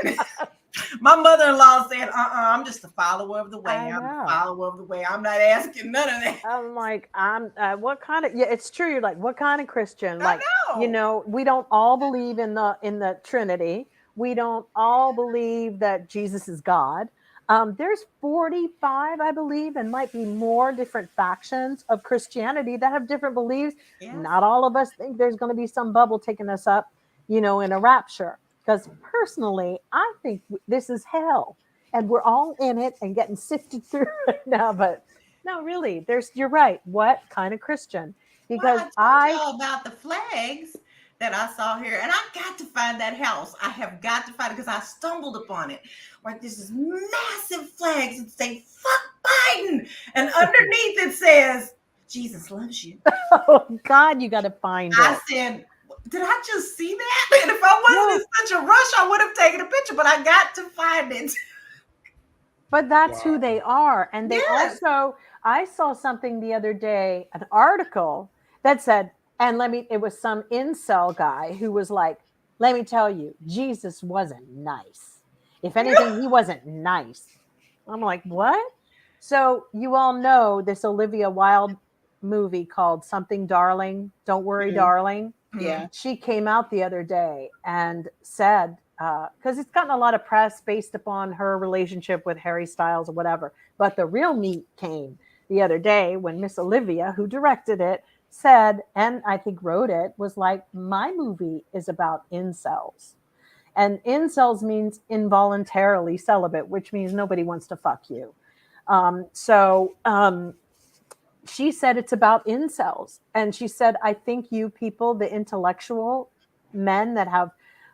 My mother-in-law said, I'm just a follower of the way. I'm a follower of the way. I'm not asking none of that. I'm like, what kind of, it's true. You're like, what kind of Christian? Like, we don't all believe in the Trinity. We don't all believe that Jesus is God. There's 45, I believe, and might be more different factions of Christianity that have different beliefs. Yes. Not all of us think there's going to be some bubble taking us up, in a rapture. Because personally, I think this is hell, and we're all in it and getting sifted through right now. But no, really, you're right. What kind of Christian? Because I told y'all about the flags that I saw here, and I got to find that house. I have got to find it because I stumbled upon it. Like, this is massive flags that say "fuck Biden," and underneath it says "Jesus loves you." Oh God, you got to find it. I said, did I just see that? And if I wasn't in such a rush, I would have taken a picture. But I got to find it. But that's who they are, and they also. I saw something the other day, an article that said. And it was some incel guy who was like, let me tell you, Jesus wasn't nice. If anything, he wasn't nice. I'm like, what? So you all know this Olivia Wilde movie called Something Darling, Don't Worry, Darling. Yeah. She came out the other day and said, because it's gotten a lot of press based upon her relationship with Harry Styles or whatever. But the real meat came the other day when Miss Olivia, who directed it, said, and I think wrote it, was like, my movie is about incels. And incels means involuntarily celibate, which means nobody wants to fuck you. She said it's about incels. And she said, I think you people, the intellectual men that have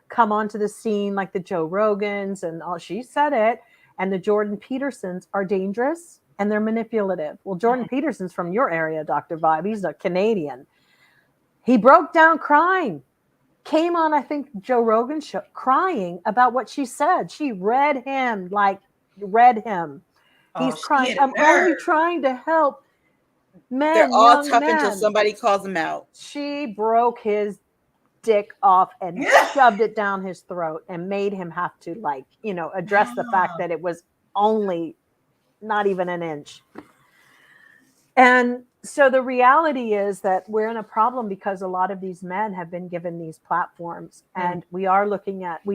come onto the scene, like the Joe Rogans and all, she said it, and the Jordan Petersons are dangerous. And they're manipulative. Well, Jordan Peterson's from your area, Dr. Vibe. He's a Canadian. He broke down crying. Came on, I think, Joe Rogan's show, crying about what she said. She read him. He's crying. I'm only trying to help men. They're all tough until somebody calls them out. She broke his dick off and shoved it down his throat and made him have to, address the fact that it was only not even an inch. And so the reality is that we're in a problem because a lot of these men have been given these platforms, and we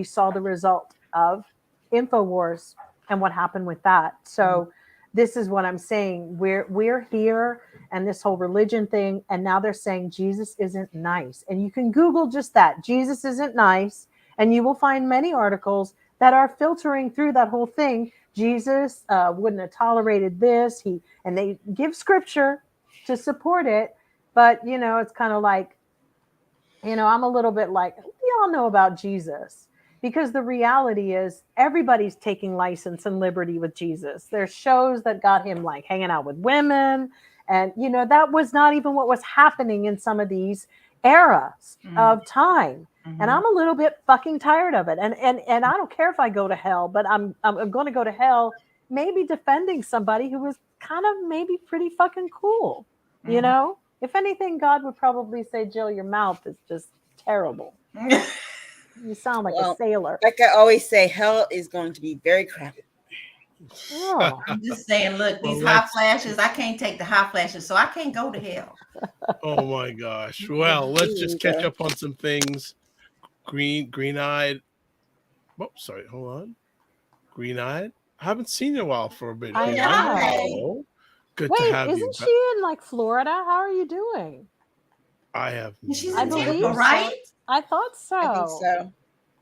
saw the result of InfoWars and what happened with that. So this is what I'm saying. We're here, and this whole religion thing, and now they're saying Jesus isn't nice. And you can Google just that, Jesus isn't nice, and you will find many articles that are filtering through that whole thing. Jesus wouldn't have tolerated this. And they give scripture to support it, but it's kind of like, I'm a little bit like, we all know about Jesus, because the reality is everybody's taking license and liberty with Jesus. There's shows that got him like hanging out with women. And, that was not even what was happening in some of these eras of time. And I'm a little bit fucking tired of it. And I don't care if I go to hell, but I'm going to go to hell maybe defending somebody who was kind of maybe pretty fucking cool. If anything, God would probably say, Jill, your mouth is just terrible. You sound like a sailor. Like I always say, hell is going to be very crowded. Oh. I'm just saying, look, these hot flashes, I can't take the hot flashes, so I can't go to hell. Oh my gosh. Well, let's just catch up on some things. Green-eyed. Oh, sorry, hold on. Green-eyed. I haven't seen you in a while for a bit. I know. Good Wait, to have you. Isn't she in like Florida? How are you doing? I have. I believe, right? I thought so. I think so.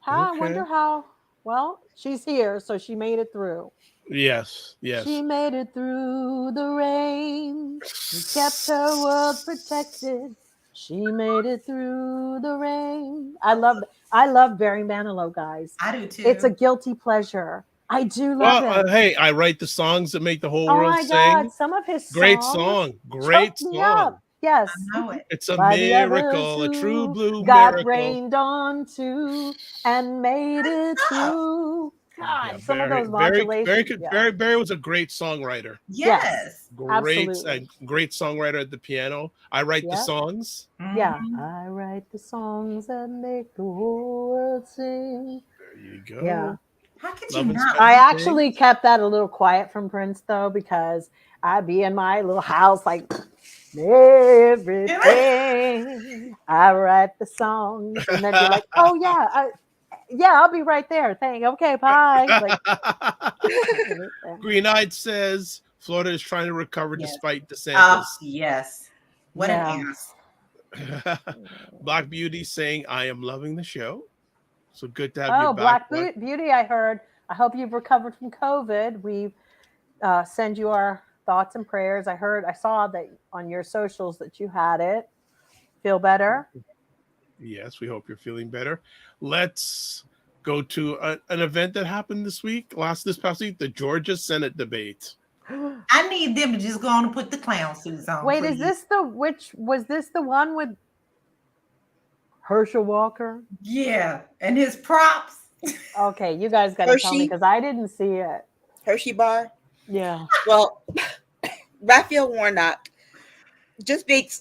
I wonder how. Well, she's here, so she made it through. Yes. She made it through the rain. She kept her world protected. She made it through the rain. I love Barry Manilow, guys. I do too. It's a guilty pleasure. I do love it. Hey, I write the songs that make the whole world sing. Oh my God, some of his songs. Great song. Yes. I know it. It's a miracle, a true blue God miracle. rained on to and made it through. God, some of those modulations. Barry was a great songwriter. Yes. Great songwriter at the piano. I write the songs. Yeah. I write the songs that make the whole world sing. There you go. Yeah. How could you not? I actually kept that a little quiet from Prince though, because I'd be in my little house like everything. I write the songs, and then be like, "Oh yeah, I'll be right there." Okay, bye. Like, Green-eyed says Florida is trying to recover despite DeSantis. Yes. What an ass. Black Beauty saying, "I am loving the show." So good to have you back. Black Beauty, I heard. I hope you've recovered from COVID. We send you our thoughts and prayers. I saw that on your socials that you had it. Feel better? Yes, we hope you're feeling better. Let's go to an event that happened this past week, the Georgia Senate debate. I need them to just go on and put the clown suits on. Wait, please. was this the one with Herschel Walker? Yeah, and his props. Okay, you guys got to tell me because I didn't see it. Hershey bar. Yeah. Well, Raphael Warnock just made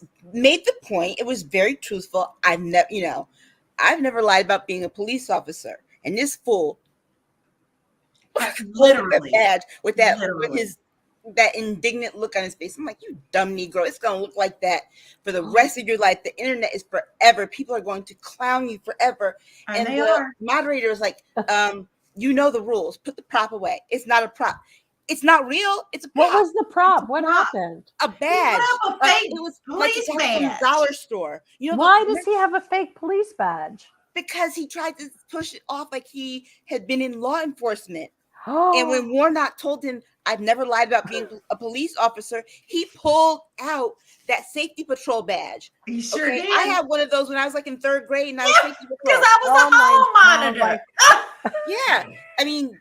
the point. It was very truthful. I've never lied about being a police officer. And this fool, literally, badge with that indignant look on his face. I'm like, you dumb Negro. It's going to look like that for the rest of your life. The internet is forever. People are going to clown you forever. And the moderator is like, you know the rules. Put the prop away. It's not a prop. It's not real. It's a prop. What was the prop? What happened? A badge. It was like a badge. Dollar store. Why does he have a fake police badge? Because he tried to push it off like he had been in law enforcement. And when Warnock told him, I've never lied about being a police officer, he pulled out that safety patrol badge. He sure did. I had one of those when I was like in third grade, and I was safety patrol. Because I was a hall monitor. Yeah. I mean,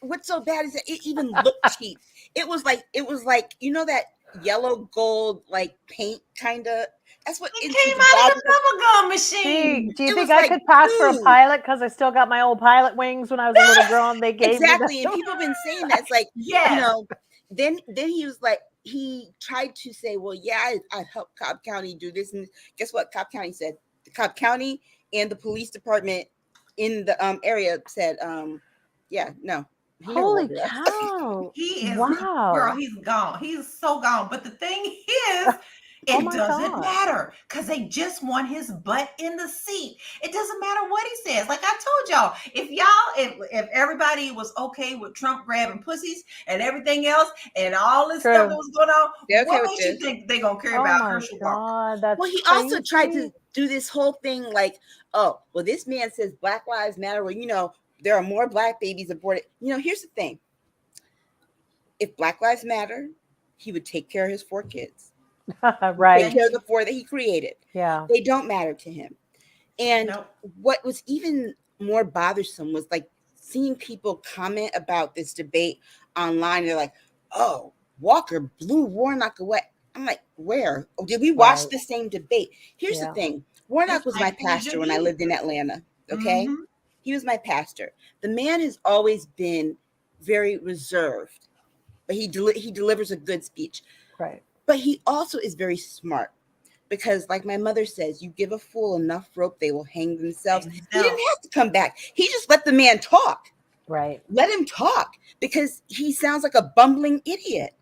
what's so bad is that it even looked cheap. It was like that yellow gold like paint kind of. That's what it came out of the bubblegum machine. Do you think I could pass for a pilot because I still got my old pilot wings when I was a little girl and they gave me and people have been saying that. It's like, then he was like, he tried to say, well, yeah, I helped Cobb County do this. And guess what? Cobb County said, the Cobb County and the police department in the area said, no. Holy cow. He is, wow. Girl, he's gone. He's so gone. But the thing is, It my doesn't God. matter because they just want his butt in the seat. It doesn't matter what he says. Like I told y'all, if everybody was okay with Trump grabbing pussies and everything else and all this True. stuff that was going on, They're okay what with makes you this. think they're gonna care Oh about my Herschel Walker? God, that's Well, he crazy. also tried to do this whole thing like, oh, well, this man says Black Lives Matter. Well, you know, there are more Black babies aborted. You know, here's the thing. If Black Lives Matter, he would take care of his 4 kids. Right. Take care of the 4 that he created. Yeah. They don't matter to him. And Nope. what was even more bothersome was like seeing people comment about this debate online. They're like, oh, Walker blew Warnock away. I'm like, where? Oh, did we watch Right. the same debate? Here's Yeah. the thing. Warnock It's was my rightfully pastor when I should be. lived in Atlanta. Okay. Mhm. He was my pastor. The man has always been very reserved, but he delivers a good speech. Right. But he also is very smart because, like my mother says, you give a fool enough rope, they will hang themselves. He didn't have to come back. He just let the man talk. Right. Let him talk because he sounds like a bumbling idiot.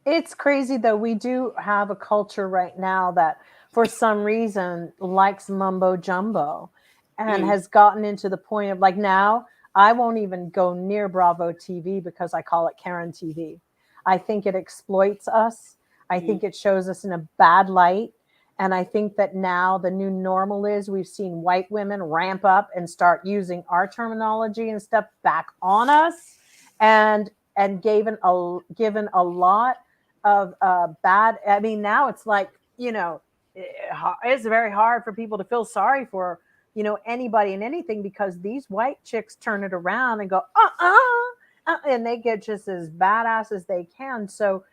It's crazy though. We do have a culture right now that for some reason likes mumbo jumbo and has gotten into the point of like now I won't even go near Bravo TV because I call it Karen TV. I think it exploits us. I think it shows us in a bad light. And I think that now the new normal is we've seen white women ramp up and start using our terminology and stuff back on us and given a lot of bad. I mean, now it's like, you know, it's very hard for people to feel sorry for, you know, anybody and anything because these white chicks turn it around and go, and they get just as badass as they can. So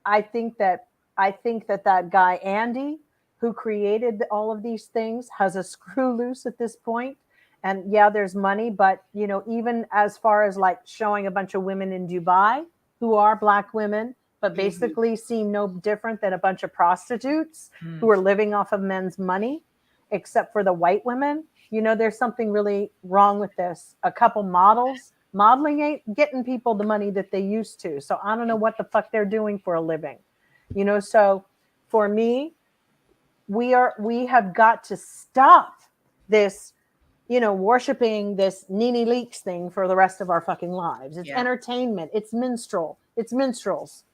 I think that that guy, Andy, who created all of these things has a screw loose at this point. And yeah, there's money, but you know, even as far as like showing a bunch of women in Dubai who are Black women, but basically seem no different than a bunch of prostitutes who are living off of men's money, except for the white women. You know, there's something really wrong with this. A couple models, modeling ain't getting people the money that they used to. So I don't know what the fuck they're doing for a living. You know, so for me, we have got to stop this, you know, worshiping this Nene Leakes thing for the rest of our fucking lives. It's entertainment. It's minstrel. It's minstrels.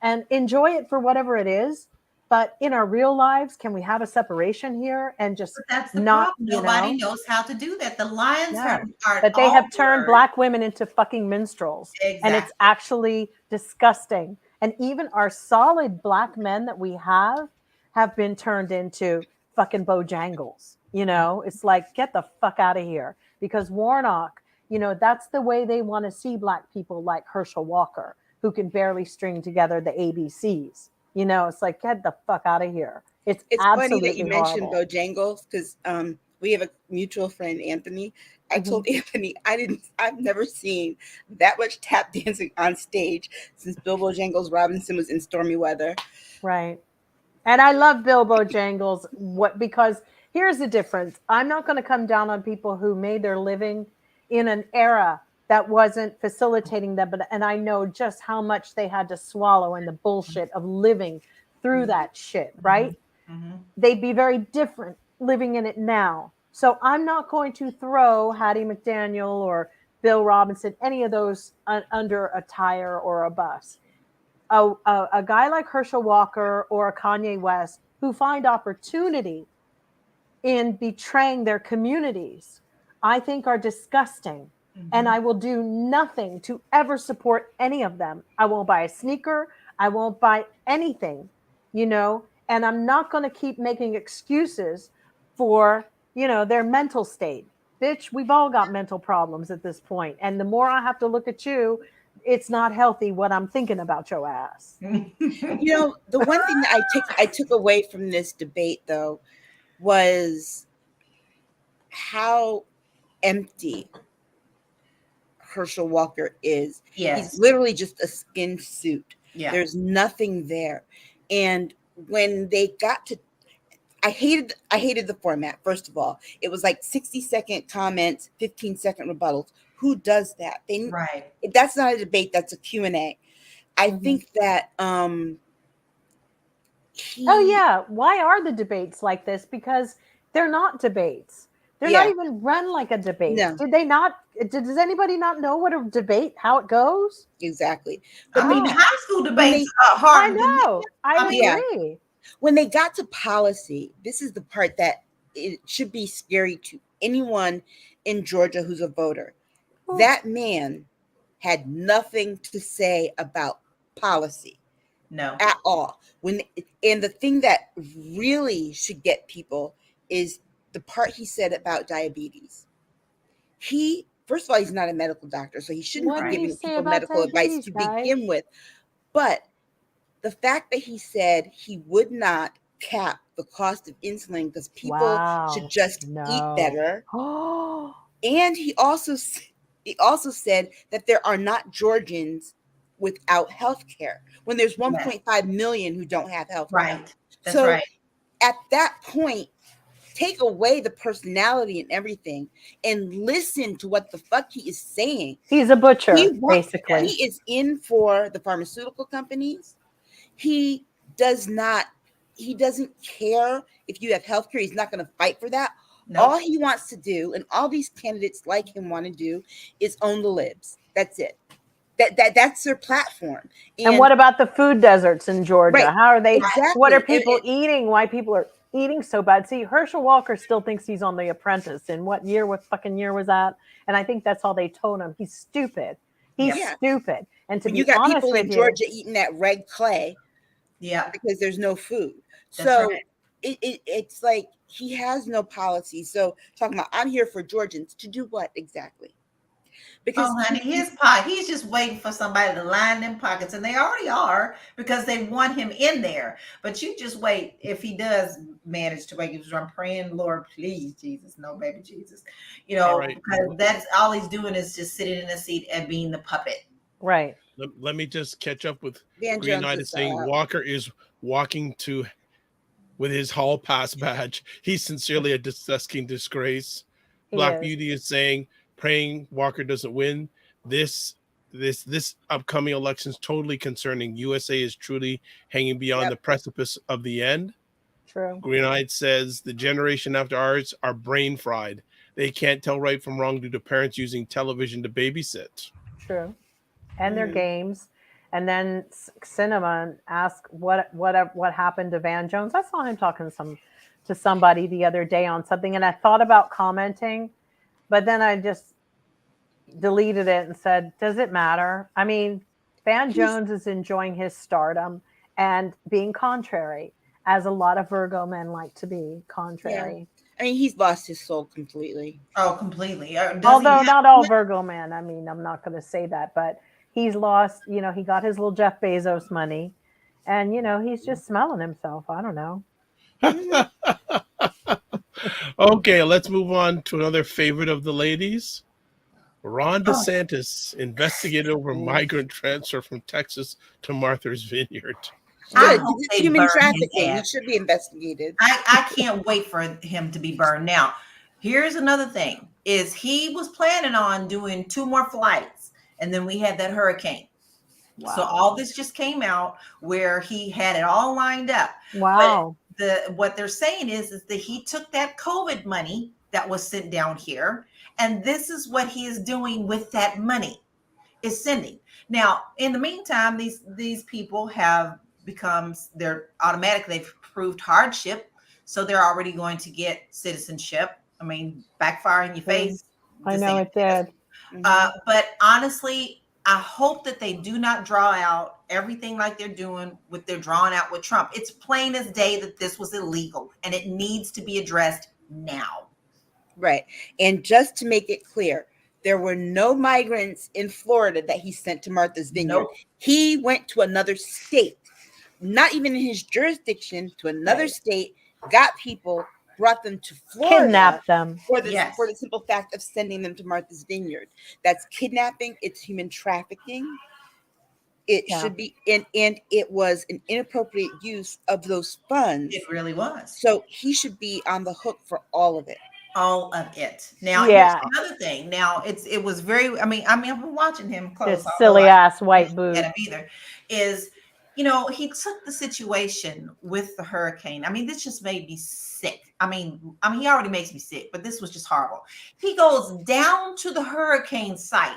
And enjoy it for whatever it is. But in our real lives, can we have a separation here and just That's the not, problem. Nobody knows how to do that. The lions are but they have turned Black women into fucking minstrels. Exactly. And it's actually disgusting. And even our solid Black men that we have been turned into fucking Bojangles. You know, it's like, get the fuck out of here. Because Warnock, you know, that's the way they want to see Black people like Herschel Walker, who can barely string together the ABCs. You know, it's like, get the fuck out of here. It's funny that you mentioned horrible. Bojangles because we have a mutual friend, Anthony. I told Anthony I've never seen that much tap dancing on stage since Bill Bojangles Robinson was in Stormy Weather. Right. And I love Bill Bojangles because here's the difference. I'm not going to come down on people who made their living in an era that wasn't facilitating them, and I know just how much they had to swallow in the bullshit of living through that shit, right? They'd be very different living in it now. So I'm not going to throw Hattie McDaniel or Bill Robinson, any of those under a tire or a bus. A guy like Herschel Walker or a Kanye West who find opportunity in betraying their communities, I think are disgusting. And I will do nothing to ever support any of them. I won't buy a sneaker. I won't buy anything, you know, and I'm not going to keep making excuses for, you know, their mental state. Bitch, we've all got mental problems at this point. And the more I have to look at you, it's not healthy what I'm thinking about your ass. You know, the one thing that I took away from this debate, though, was how empty Herschel Walker is. Yes. He's literally just a skin suit. Yeah. There's nothing there. And when they got to, I hated the format. First of all, it was like 60-second comments, 15-second rebuttals. Who does that? Right. That's not a debate. That's a Q&A. I think that Oh yeah. Why are the debates like this? Because they're not debates. They're not even run like a debate. No. Did they not? Does anybody not know what a debate, how it goes? Exactly. I mean, high school debates are I hard. know. I Yeah. agree. When they got to policy, this is the part that it should be scary to anyone in Georgia who's a voter. That man had nothing to say about policy. No. At all. And the thing that really should get people is the part he said about diabetes. First of all, he's not a medical doctor, so he shouldn't be giving people medical advice to begin with. But the fact that he said he would not cap the cost of insulin because people should just eat better. And he also said that there are not Georgians without health care when there's 1.5 million who don't have health care. Right. That's right. At that point, take away the personality and everything and listen to what the fuck he is saying. He's a butcher, basically. He is in for the pharmaceutical companies. He doesn't care if you have health care. He's not going to fight for that. No. All he wants to do, and all these candidates like him want to do, is own the libs. That's it. That's their platform. And what about the food deserts in Georgia? Right, How are they? exactly. What are people eating? Why people are eating so bad? See, Herschel Walker still thinks he's on The Apprentice. In what fucking year was that? And I think that's all they told him. He's stupid. He's stupid. And to be honest with you, got people in Georgia eating that red clay, because there's no food. So it's like he has no policy. So talking about, I'm here for Georgians to do what exactly? Because honey, he's just waiting for somebody to line them pockets, and they already are because they want him in there. But you just wait. If he does manage to make it, I'm praying, Lord, please, Jesus, no, baby Jesus, because that's all he's doing is just sitting in a seat and being the puppet. Right. Let me just catch up with Green Knight is saying Walker is walking with his hall pass badge. He's sincerely a disgusting disgrace. Black Beauty is saying, praying Walker doesn't win. This upcoming election is totally concerning. USA is truly hanging beyond the precipice of the end. True. Green Eyed says the generation after ours are brain fried. They can't tell right from wrong due to parents using television to babysit. True. And their games. And then Cinnamon asked what happened to Van Jones. I saw him talking to somebody the other day on something, and I thought about commenting, but then I just deleted it and said, does it matter? I mean, Van Jones is enjoying his stardom and being contrary, as a lot of Virgo men like to be contrary. Yeah. I mean, he's lost his soul completely. Oh, completely. Although not all Virgo men. I mean, I'm not going to say that, but he's lost, he got his little Jeff Bezos money, and, he's just smelling himself. I don't know. Okay, let's move on to another favorite of the ladies. Ron DeSantis investigated over migrant transfer from Texas to Martha's Vineyard. Good. It's human trafficking. He should be investigated. I can't wait for him to be burned. Now, here's another thing, is he was planning on doing 2 more flights, and then we had that hurricane. Wow. So all this just came out where he had it all lined up. Wow. But what they're saying is that he took that COVID money that was sent down here, and this is what he is doing with that money, is sending. Now, in the meantime, these people have they've proved hardship, so they're already going to get citizenship. I mean, backfire in your face. I know it did. But honestly, I hope that they do not draw out everything like they're doing they're drawing out with Trump. It's plain as day that this was illegal, and it needs to be addressed now. Right. And just to make it clear, there were no migrants in Florida that he sent to Martha's Vineyard. Nope. He went to another state, not even in his jurisdiction, to another state, got people, brought them to Florida, kidnapped them for the simple fact of sending them to Martha's Vineyard. That's kidnapping. It's human trafficking. It should be, and it was an inappropriate use of those funds. It really was. So he should be on the hook for all of it. All of it. Now, here's another thing. Now, it was very. I mean, I've been watching him close. This silly ass white boob. Either is he took the situation with the hurricane. I mean, this just made me sick. I mean, he already makes me sick, but this was just horrible. He goes down to the hurricane site,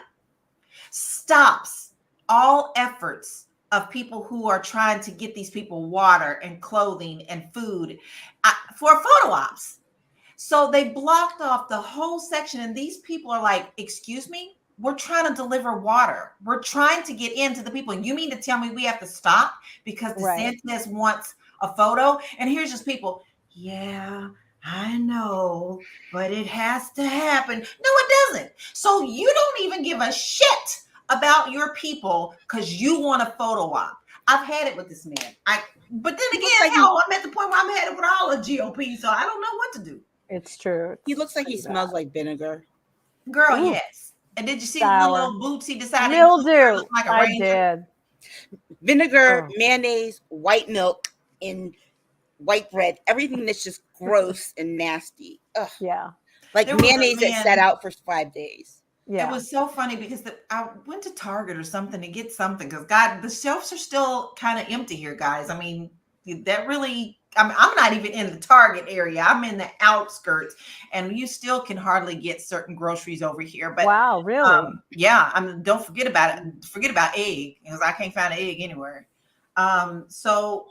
stops all efforts of people who are trying to get these people water and clothing and food for photo ops. So they blocked off the whole section, and these people are like, excuse me, we're trying to deliver water. We're trying to get into the people. And you mean to tell me we have to stop because DeSantis wants a photo? And here's just people, yeah, I know, but it has to happen. No, it doesn't. So you don't even give a shit about your people because you want a photo op. I've had it with this man. But then again, I'm at the point where I'm headed with all the GOP, so I don't know what to do. It's true. He looks like he smells like vinegar. Girl, Ooh. yes. And did you see the little boots he decided to look like a I ranger? did. Vinegar, mayonnaise, white milk, and white bread. Everything that's just gross and nasty. Ugh. Yeah. Like mayonnaise that sat out for 5 days. Yeah. It was so funny because I went to Target or something to get something because the shelves are still kind of empty here, guys. I mean, that really, I'm not even in the Target area. I'm in the outskirts, and you still can hardly get certain groceries over here. But wow, really? Yeah. Don't forget about it. Forget about egg because I can't find an egg anywhere. So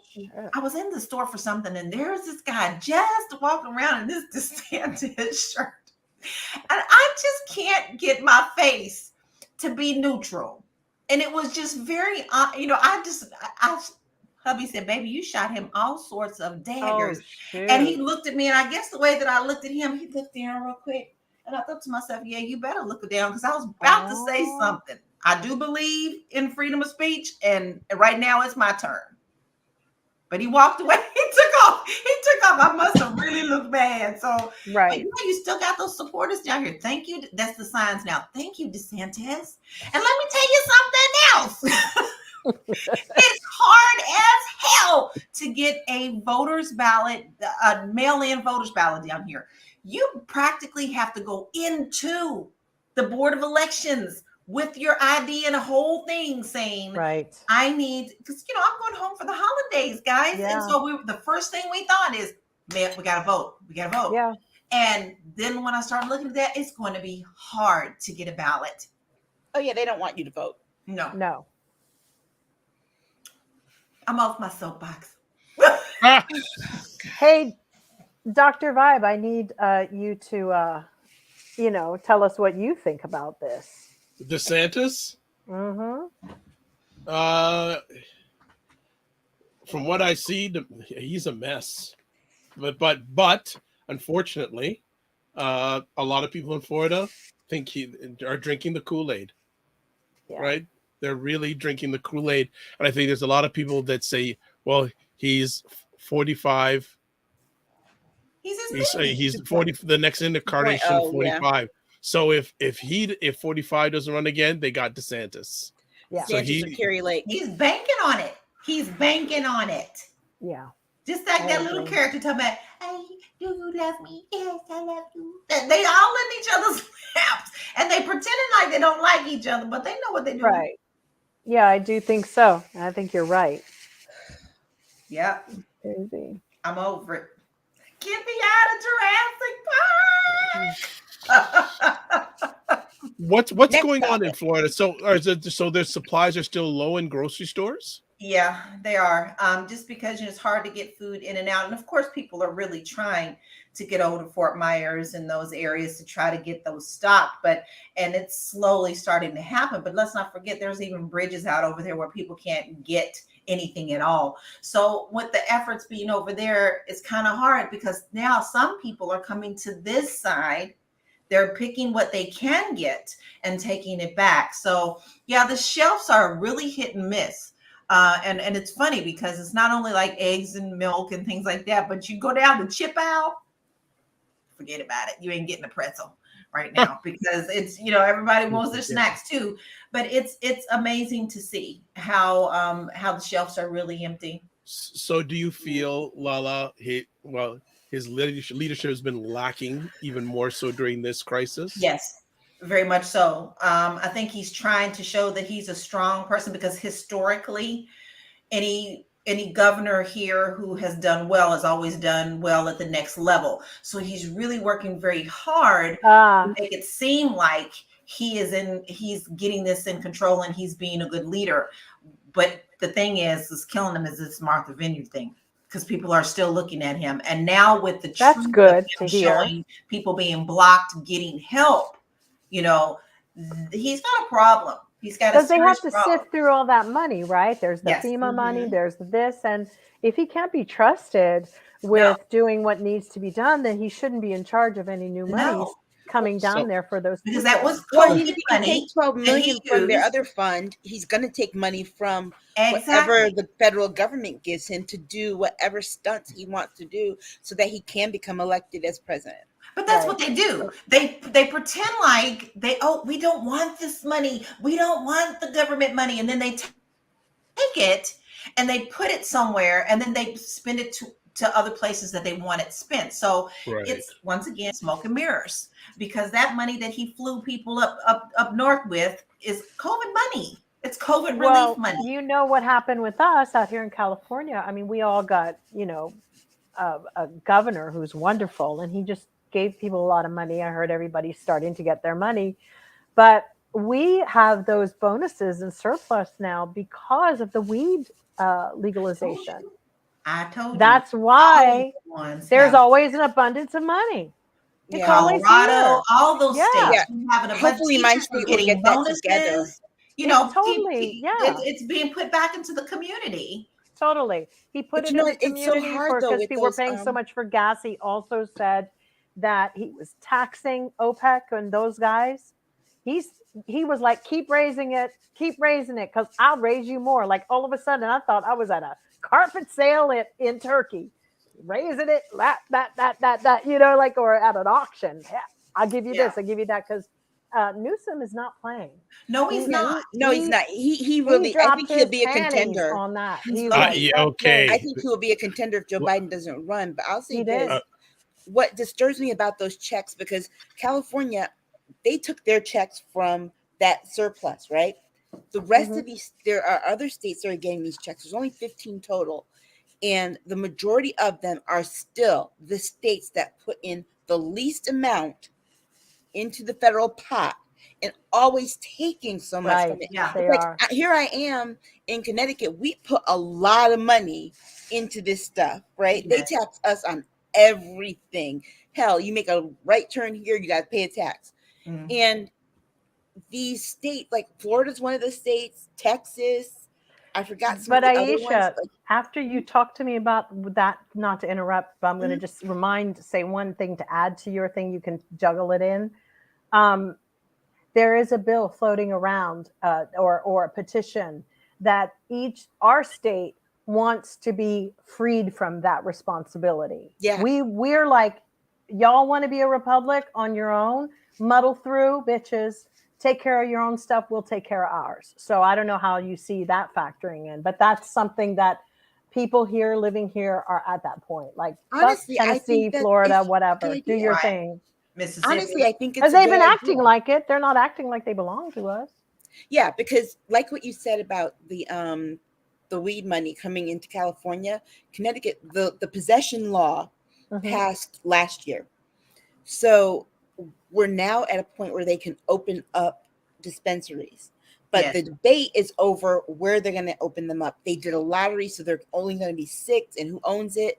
I was in the store for something, and there's this guy just walking around in this DeSantis shirt. And I just can't get my face to be neutral. And it was just very, hubby said, baby, you shot him all sorts of daggers. And he looked at me, and I guess the way that I looked at him, he looked down real quick. And I thought to myself, yeah, you better look down because I was about to say something. I do believe in freedom of speech, and right now it's my turn. But he walked away. He took off. I must have really looked bad. So, right. You still got those supporters down here. Thank you. That's the signs now. Thank you, DeSantis. And let me tell you something else. It's hard as hell to get a voter's ballot, a mail-in voter's ballot down here. You practically have to go into the Board of Elections with your ID and a whole thing saying, right, I need, because, I'm going home for the holidays, guys. Yeah. And so the first thing we thought is, man, we got to vote. Yeah. And then when I started looking at that, it's going to be hard to get a ballot. Oh, yeah, they don't want you to vote. No. I'm off my soapbox. Hey, Dr. Vibe, I need you to, tell us what you think about this. DeSantis? Mm-hmm. From what I see, he's a mess. But unfortunately, a lot of people in Florida think are drinking the Kool-Aid. Yeah. Right? They're really drinking the Kool-Aid. And I think there's a lot of people that say, well, he's 45. He's 40. The next incarnation of 45. Yeah. So if 45 doesn't run again, they got DeSantis. Yeah. So Carrie Lake. He's banking on it. Yeah. Just like that little character talking about, hey, do you love me? Yes, I love you. They all in each other's laps, and they pretending like they don't like each other, but they know what they're doing. Right. Yeah, I do think so. I think you're right. Yeah. Crazy. I'm over it. Get me out of Jurassic Park. What's going on in Florida? So their supplies are still low in grocery stores? Yeah, they are. Just because it's hard to get food in and out. And of course, people are really trying to get over to Fort Myers and those areas to try to get those stocked. And it's slowly starting to happen. But let's not forget, there's even bridges out over there where people can't get anything at all. So with the efforts being over there, it's kind of hard because now some people are coming to this side. They're picking what they can get and taking it back. So yeah, the shelves are really hit and miss. And it's funny because it's not only like eggs and milk and things like that, but you go down the chip aisle, forget about it. You ain't getting a pretzel right now because it's, everybody wants their snacks too. But it's amazing to see how the shelves are really empty. So do you feel, Lala, his leadership has been lacking even more so during this crisis? Yes, very much so. I think he's trying to show that he's a strong person because historically, any governor here who has done well has always done well at the next level. So he's really working very hard to make it seem like he's getting this in control and he's being a good leader. But the thing is killing him is this Martha Vineyard thing, because people are still looking at him. And now with the That's good to hear. Showing people being blocked, getting help, you know, he's got a problem. He's got because they have to problem. sift through all that money, right? There's the FEMA money, there's this, and if he can't be trusted with doing what needs to be done, then he shouldn't be in charge of any new monies coming down there for those because people. that was he can take $12 million from their other fund. He's going to take money from whatever the federal government gives him to do whatever stunts he wants to do so that he can become elected as president. But that's what they do. They pretend like we don't want this money. We don't want the government money. And then they take it and they put it somewhere and then they spend it to other places that they want it spent. So it's once again smoke and mirrors, because that money that he flew people up north with is COVID money. It's COVID relief money. You know what happened with us out here in California? I mean, we all got, you know, a governor who's wonderful, and he just gave people a lot of money. I heard everybody's starting to get their money, but we have those bonuses and surplus now because of the weed legalization. I told you. That's why there's always an abundance of money. Colorado, all those states. Hopefully my state will get that together. You know, totally. It's being put back into the community. Totally. He put it in the community because people were paying so much for gas. He also said that he was taxing OPEC and those guys. He was like, keep raising it, because I'll raise you more. Like all of a sudden, I thought I was at a carpet sale in Turkey, raising it, that, you know, like, or at an auction. Yeah, I'll give you this, I'll give you that, because Newsom is not playing. No, he's not. No, he's not. He really, I think he'll be a contender on that. Okay. I think he will be a contender if Joe Biden doesn't run. But I'll say this. What disturbs me about those checks, because California, they took their checks from that surplus, right? The rest of these, there are other states that are getting these checks. There's only 15 total. And the majority of them are still the states that put in the least amount into the federal pot and always taking so much from it. Yeah, here I am in Connecticut. We put a lot of money into this stuff, right? Yes. They tax us on everything. Hell, you make a right turn here, you got to pay a tax. And these states, like Florida's one of the states, Texas, I forgot some but of the Aisha, other ones. After you talk to me about that, not to interrupt, but I'm going to just say one thing to add to your thing. You can juggle it in. There is a bill floating around or a petition that our state wants to be freed from that responsibility. Yeah. We're like, y'all want to be a republic on your own? Muddle through, bitches. Take care of your own stuff. We'll take care of ours. So I don't know how you see that factoring in, but that's something that people here living here are at that point. Like, honestly, Tennessee, Florida, whatever, do your thing. Mississippi. Honestly, I think it's because they've been acting like it. They're not acting like they belong to us. Yeah, because like what you said about the weed money coming into California, Connecticut, the possession law passed last year. So we're now at a point where they can open up dispensaries. But the debate is over where they're going to open them up. They did a lottery, so they're only going to be 6, and who owns it?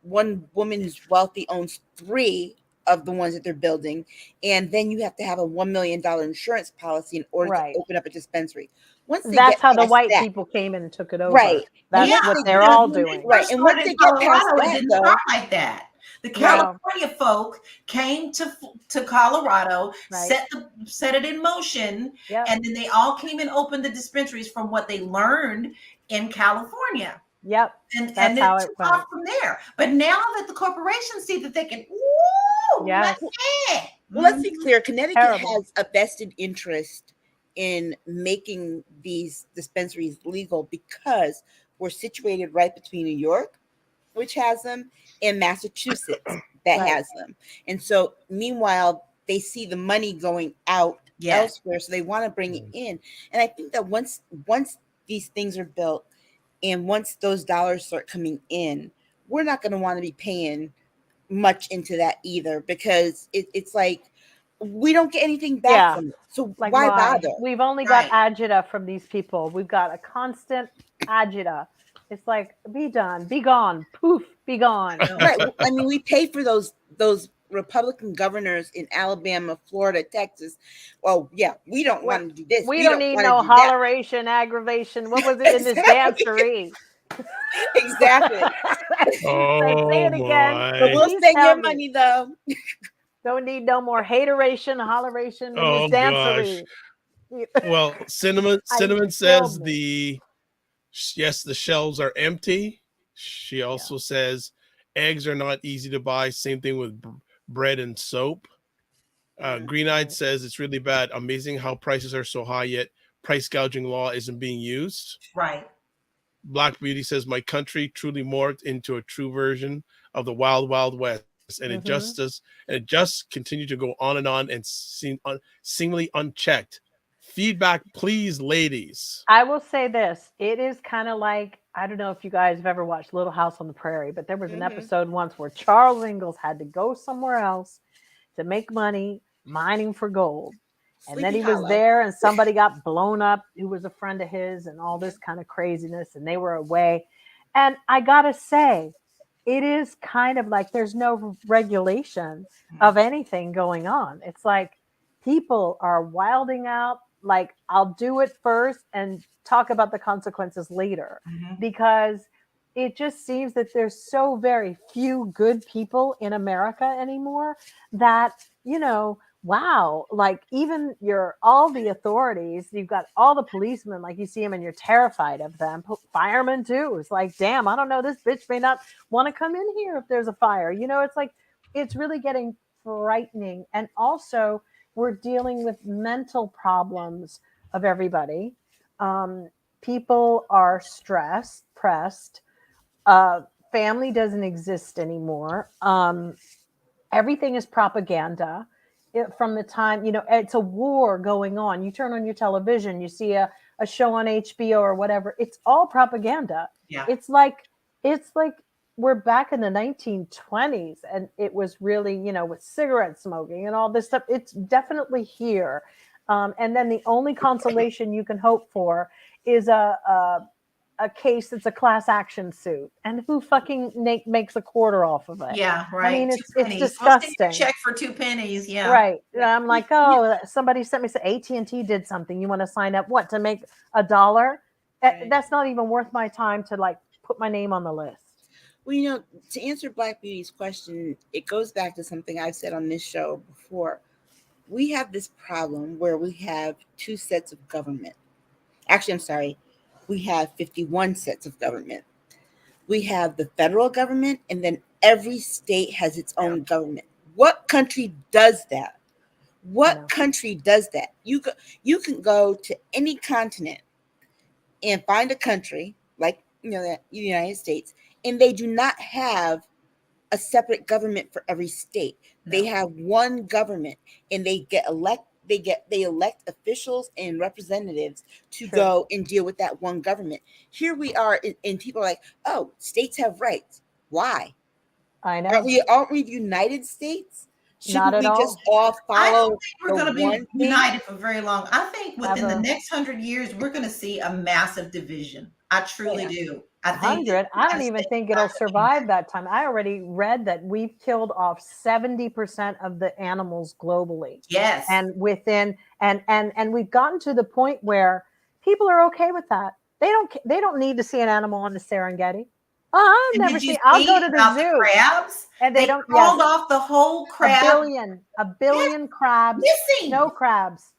One woman who's wealthy owns 3 of the ones that they're building, and then you have to have a $1 million insurance policy in order to open up a dispensary. That's how the white people came in and took it over. Right. That's what they're all doing. Right. And once they get past that, didn't start like that. The California folk came to Colorado, set it in motion, and then they all came and opened the dispensaries from what they learned in California. Yep. And then it took off from there. But now that the corporations see that they can, let's be clear. Connecticut has a vested interest in making these dispensaries legal because we're situated right between New York, which has them, and Massachusetts that has them. And so meanwhile, they see the money going out elsewhere, so they want to bring it in. And I think that once these things are built, And once those dollars start coming in, we're not going to want to be paying much into that either, because it's like we don't get anything back from it. So Like, why bother? We've only got agita from these people. We've got a constant agita. It's like, be done, be gone, poof, be gone. Right. I mean, we pay for those Republican governors in Alabama, Florida, Texas. Well, yeah, we don't want to do this. We don't need no holleration, aggravation. What was it in this dancery? Exactly. Oh, say it again. But we'll spend your money though. Don't need no more hateration, holleration in this dancery. Well, Cinnamon says the shelves are empty. She also says eggs are not easy to buy. Same thing with bread and soap. Green Eyed says it's really bad. Amazing how prices are so high, yet price gouging law isn't being used. Right. Black Beauty says my country truly morphed into a true version of the Wild Wild West, and it just continued to go on and seemingly unchecked. Feedback, please, ladies. I will say this. It is kind of like, I don't know if you guys have ever watched Little House on the Prairie, but there was an episode once where Charles Ingalls had to go somewhere else to make money mining for gold. And then he was there and somebody got blown up who was a friend of his and all this kind of craziness, and they were away. And I got to say, it is kind of like there's no regulation of anything going on. It's like people are wilding out. Like, I'll do it first and talk about the consequences later, because it just seems that there's so very few good people in America anymore that, you know, wow, like even all the authorities, you've got all the policemen, like you see them and you're terrified of them. Firemen too. It's like, damn, I don't know, this bitch may not want to come in here if there's a fire. You know, it's like, it's really getting frightening. And also we're dealing with mental problems of everybody. People are stressed, pressed. Family doesn't exist anymore. Everything is propaganda. From the time, you know, it's a war going on. You turn on your television, you see a show on HBO or whatever. It's all propaganda. Yeah. It's like we're back in the 1920s, and it was really, you know, with cigarette smoking and all this stuff. It's definitely here. And then the only consolation you can hope for is a case that's a class action suit, and who fucking makes a quarter off of it? Yeah, right. I mean, it's disgusting. Check for 2 pennies. Yeah, right. And I'm like, oh, somebody sent me, AT&T did something. You want to sign up? What, to make $1? Right. That's not even worth my time to like put my name on the list. Well, you know, to answer Black Beauty's question, it goes back to something I've said on this show before. We have this problem where we have 2 sets of government. Actually, I'm sorry. We have 51 sets of government. We have the federal government, and then every state has its own government. What country does that? What country does that? You can go to any continent and find a country like, you know, the United States, and they do not have a separate government for every state. No. They have one government, and they elect officials and representatives to go and deal with that one government. Here we are, and people are like, oh, states have rights. Why? I know. Aren't we United States? Not at all. Just all follow? I don't think we're going to be united for very long. I think within the next 100 years, we're going to see a massive division. I truly do. I think 100. I don't even think it'll survive that time. I already read that we've killed off 70% of the animals globally. Yes. And and we've gotten to the point where people are okay with that. They don't need to see an animal on the Serengeti. I'll go to the zoo. Crabs? And they don't called off the whole crab. A billion crabs. Missing. No crabs.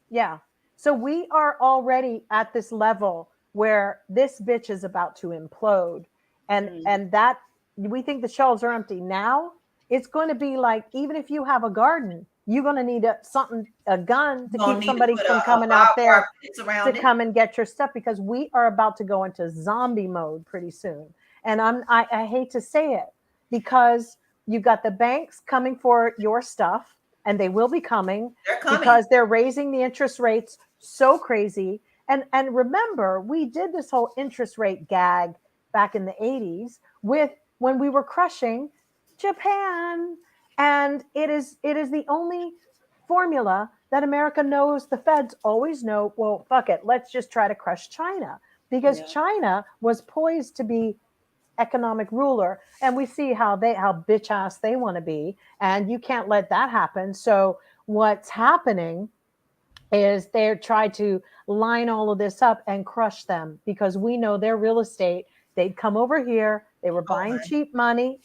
Yeah. So we are already at this level where this bitch is about to implode, and that we think the shelves are empty now. It's going to be like, even if you have a garden, you're going to need a gun to keep somebody from coming out there to come and get your stuff, because we are about to go into zombie mode pretty soon. And I hate to say it, because you got the banks coming for your stuff, and they will be coming. They're coming because they're raising the interest rates so crazy. And remember, we did this whole interest rate gag back in the 80s with when we were crushing Japan. And it is the only formula that America knows. The feds always know, well, fuck it, let's just try to crush China, because China was poised to be economic ruler, and we see how bitch ass they want to be, and you can't let that happen. So what's happening is they're trying to line all of this up and crush them, because we know their real estate. They'd come over here, they were buying cheap money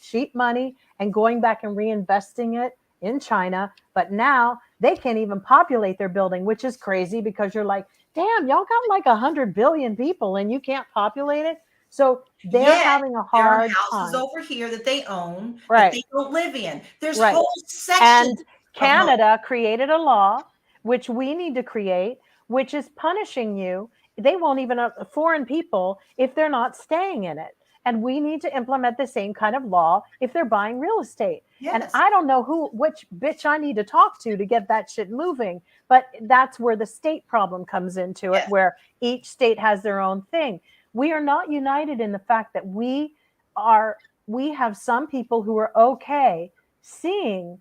and going back and reinvesting it in China. But now they can't even populate their building, which is crazy, because you're like, damn, y'all got like 100 billion people and you can't populate it. So they're having a hard houses time over here that they own, that they don't live in. There's whole And sections. Canada created a law, which we need to create, which is punishing you. They won't even foreign people if they're not staying in it. And we need to implement the same kind of law if they're buying real estate. Yes. And I don't know which bitch I need to talk to get that shit moving. But that's where the state problem comes into it, where each state has their own thing. We are not united in the fact that we have some people who are okay seeing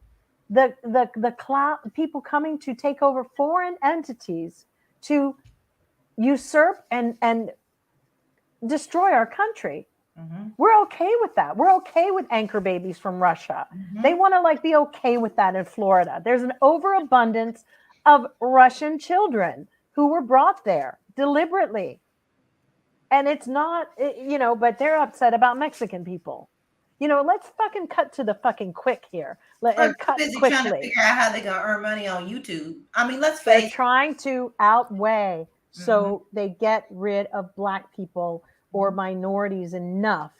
the cloud people coming to take over foreign entities to usurp and destroy our country. Mm-hmm. We're okay with that. We're okay with anchor babies from Russia. Mm-hmm. They want to be okay with that in Florida. There's an overabundance of Russian children who were brought there deliberately. And it's not, but they're upset about Mexican people. Let's fucking cut to the fucking quick here. And cut busy quickly. Trying to figure out how they're going to earn money on YouTube. I mean, they're trying to outweigh so they get rid of Black people or minorities enough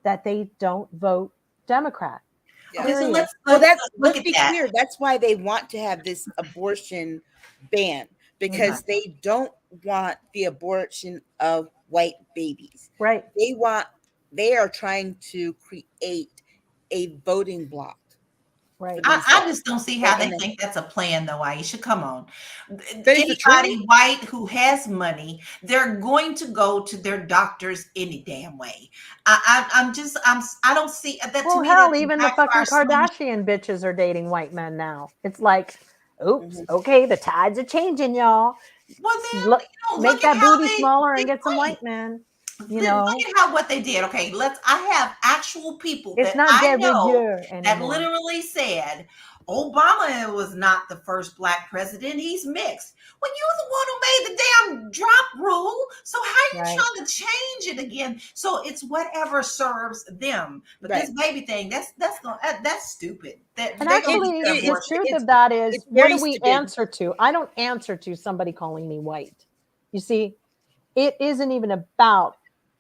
that they don't vote Democrat. Yeah. Okay, so let's be clear. That's why they want to have this abortion ban, because they don't want the abortion of white babies. Right. They are trying to create a voting bloc. Right. I just don't see how they think that's a plan, though, Aisha. Come on. Anybody white who has money, they're going to go to their doctors any damn way. I don't see that. Well, to me, hell, even the fucking Kardashian bitches are dating white men now. It's like, oops, okay, the tides are changing, y'all. Well, then, make that booty smaller and get some white men. Look at what they did. Okay, I have actual people that I know that literally said Obama was not the first Black president. He's mixed. Well, you're the one who made the damn drop rule. So how are you trying to change it again? So it's whatever serves them. But this baby thing, that's stupid. And actually, the truth of that is, what do we answer to? I don't answer to somebody calling me white. You see, it isn't even about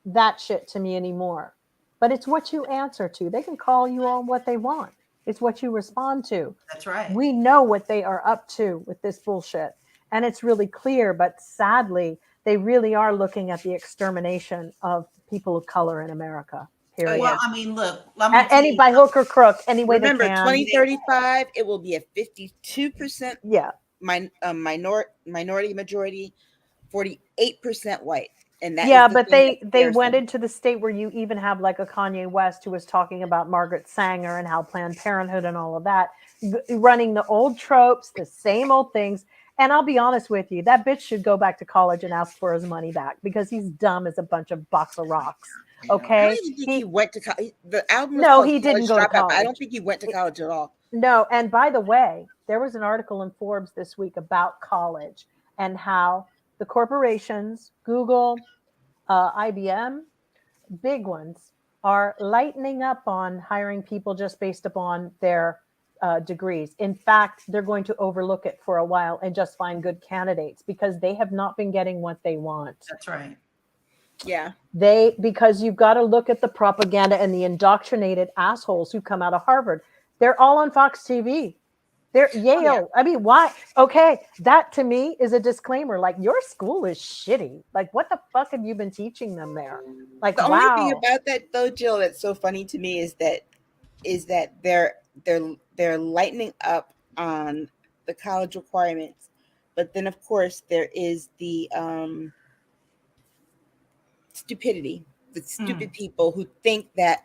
that shit to me anymore, but it's what you answer to. They can call you on what they want. It's what you respond to. That's right. We know what they are up to with this bullshit, and it's really clear. But sadly, they really are looking at the extermination of people of color in America. Period. Well, I mean, look, by hook or crook, any way they can. Remember, 2035, it will be a 52% minority majority, 48% white. And that but they went into the state where you even have like a Kanye West who was talking about Margaret Sanger and how Planned Parenthood and all of that, running the old tropes, the same old things. And I'll be honest with you, that bitch should go back to college and ask for his money back, because he's dumb as a bunch of box of rocks. Okay. I don't even think he went to college. The album he didn't go to college. I don't think he went to college at all. No. And by the way, there was an article in Forbes this week about college and how the corporations, Google, IBM, big ones, are lightening up on hiring people just based upon their degrees. In fact, they're going to overlook it for a while and just find good candidates, because they have not been getting what they want. That's right. Yeah. Because you've got to look at the propaganda and the indoctrinated assholes who come out of Harvard. They're all on Fox TV. They're Yale. Yeah. I mean, why? Okay, that to me is a disclaimer. Like, your school is shitty. Like, what the fuck have you been teaching them there? Like, the only thing about that, though, Jill, that's so funny to me is that they're lightening up on the college requirements, but then of course there is the stupidity, the stupid people who think that,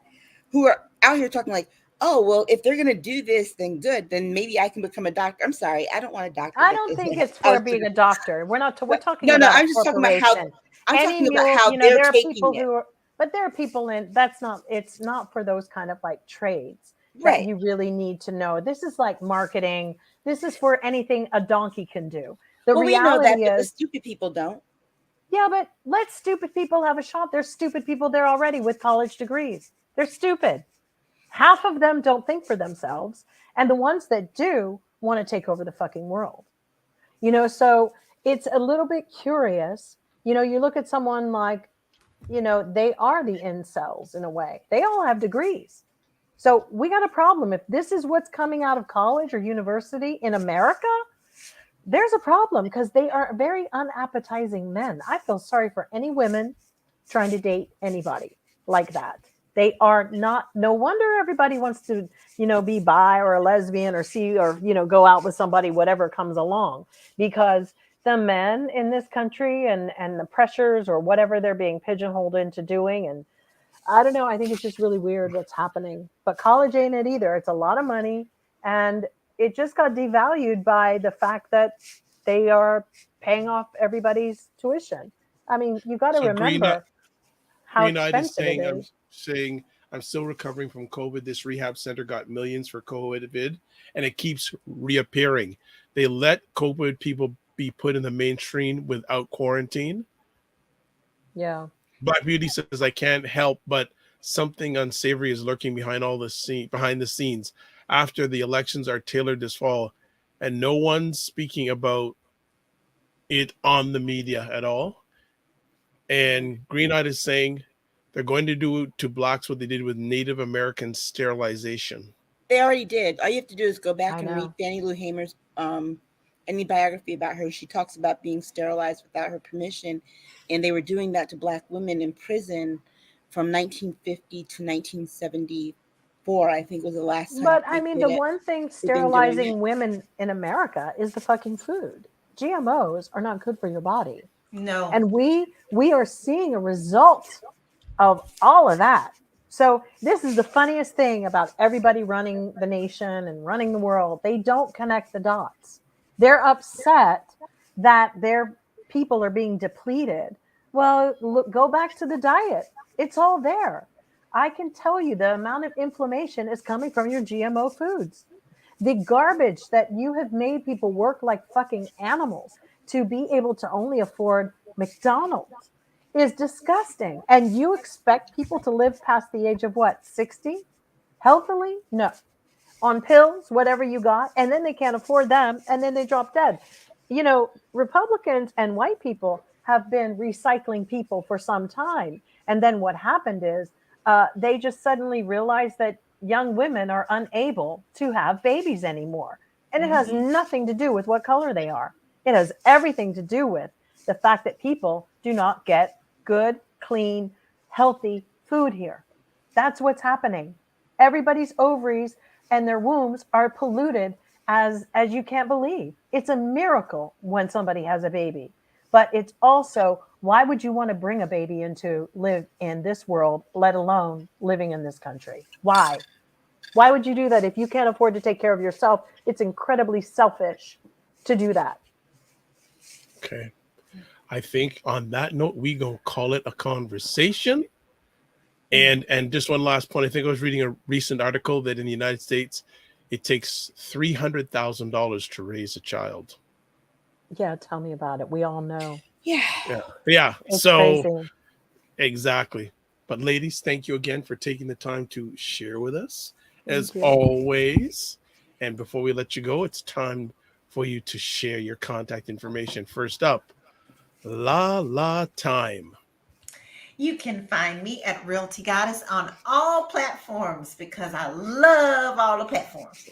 who are out here talking like, oh, well, if they're going to do this, then good. Then maybe I can become a doctor. I'm sorry. I don't want a doctor. I don't think it's for being a doctor. We're talking no, about a I'm just talking about how, corporation. I'm Any talking about mule, how you know, they're there are taking people it. who are, but there are people it's not for those kind of like trades that Right. you really need to know. This is like marketing. This is for anything a donkey can do. The Well, we know that, reality but the is, stupid people don't. yeah, but let stupid people have a shot. There's stupid people there already with college degrees. They're stupid. Half of them don't think for themselves. And the ones that do want to take over the fucking world. You know, so it's a little bit curious. You know, you look at someone like, you know, they are the incels in a way. They all have degrees. So we got a problem. If this is what's coming out of college or university in America, there's a problem because they are very unappetizing men. I feel sorry for any women trying to date anybody like that. They are not, no wonder everybody wants to, you know, be bi or a lesbian or see, or, you know, go out with somebody, whatever comes along, because the men in this country and the pressures or whatever they're being pigeonholed into doing. And I don't know. I think it's just really weird what's happening, but college ain't it either. It's a lot of money, and it just got devalued by the fact that they are paying off everybody's tuition. I mean, you got to remember how Green Knight is expensive it is. saying, I'm still recovering from COVID. This rehab center got millions for COVID, and it keeps reappearing. They let COVID people be put in the mainstream without quarantine. Yeah. Black Beauty says, I can't help but something unsavory is lurking behind behind the scenes. After the elections are tailored this fall, and no one's speaking about it on the media at all. And Green Knight is saying they're going to do to blacks what they did with Native American sterilization. They already did. All you have to do is go back I and know. read Fannie Lou Hamer's any biography about her. She talks about being sterilized without her permission, and they were doing that to black women in prison from 1950 to 1974. I think was the last time. But they I mean, did the it. one thing They've been doing it. sterilizing women in America is the fucking food. GMOs are not good for your body. No. And we are seeing a result of all of that. So this is the funniest thing about everybody running the nation and running the world. They don't connect the dots. They're upset that their people are being depleted. Well, look, go back to the diet. It's all there. I can tell you the amount of inflammation is coming from your GMO foods. The garbage that you have made people work like fucking animals to be able to only afford McDonald's is disgusting. And you expect people to live past the age of what, 60? Healthily? No. On pills, whatever you got, and then they can't afford them, and then they drop dead. You know, Republicans and white people have been recycling people for some time. And then what happened is they just suddenly realized that young women are unable to have babies anymore. And it has nothing to do with what color they are. It has everything to do with the fact that people do not get good, clean, healthy food here. That's what's happening. Everybody's ovaries and their wombs are polluted as you can't believe. It's a miracle when somebody has a baby. But it's also, why would you want to bring a baby into live in this world, let alone living in this country? Why? Why would you do that if you can't afford to take care of yourself? It's incredibly selfish to do that. Okay. I think on that note, we gonna call it a conversation. And just one last point. I think I was reading a recent article that in the United States, it takes $300,000 to raise a child. Yeah, tell me about it. We all know. Yeah. It's so crazy. Exactly. But ladies, thank you again for taking the time to share with us, as Thank you. always. And before we let you go, it's time for you to share your contact information. First up, La time. You can find me at Realty Goddess on all platforms because I love all the platforms.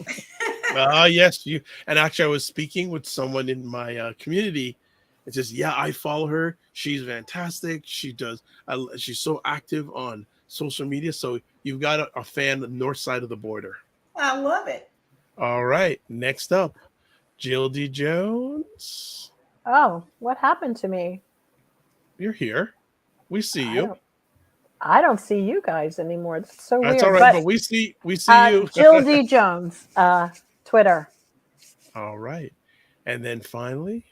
Yes, you. And actually, I was speaking with someone in my community. It says, "Yeah, I follow her. She's fantastic. She does. She's so active on social media. So you've got a fan on the north side of the border." I love it. All right. Next up, Jill D. Jones. Oh, what happened to me? You're here. We see you. I don't see you guys anymore. That's so That's weird. all right, but we see you. Jill D. Jones, Twitter. All right. And then finally,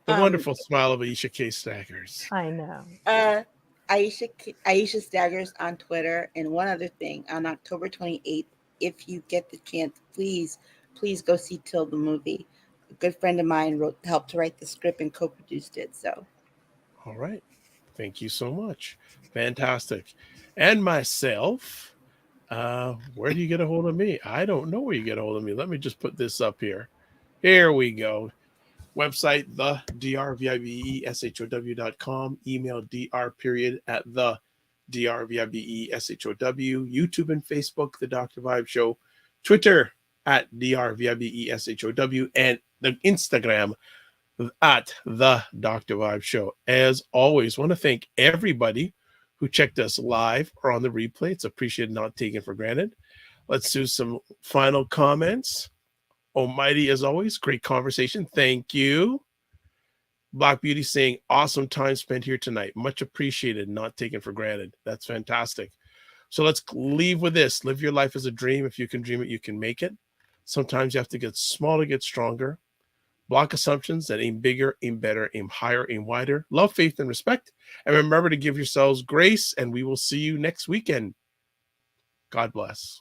the wonderful smile of Aisha K. Staggers. I know. Aisha Staggers on Twitter. And one other thing, on October 28th, if you get the chance, please go see Till the movie. A good friend of mine helped to write the script and co-produced it. So, all right. Thank you so much. Fantastic. And myself, where do you get a hold of me? I don't know where you get a hold of me. Let me just put this up here. Here we go. Website, the drvibeshow.com. Email dr@the drvibeshow. YouTube and Facebook, The Dr. Vibe Show. Twitter @drvibeshow. And the Instagram @the Dr. Vibe Show. As always, want to thank everybody who checked us live or on the replay. It's appreciated, not taken for granted. Let's do some final comments. Almighty, as always, great conversation. Thank you. Black Beauty saying, awesome time spent here tonight. Much appreciated, not taken for granted. That's fantastic. So let's leave with this. Live your life as a dream. If you can dream it, you can make it. Sometimes you have to get small to get stronger. Block assumptions that aim bigger, aim better, aim higher, aim wider. Love, faith, and respect. And remember to give yourselves grace, and we will see you next weekend. God bless.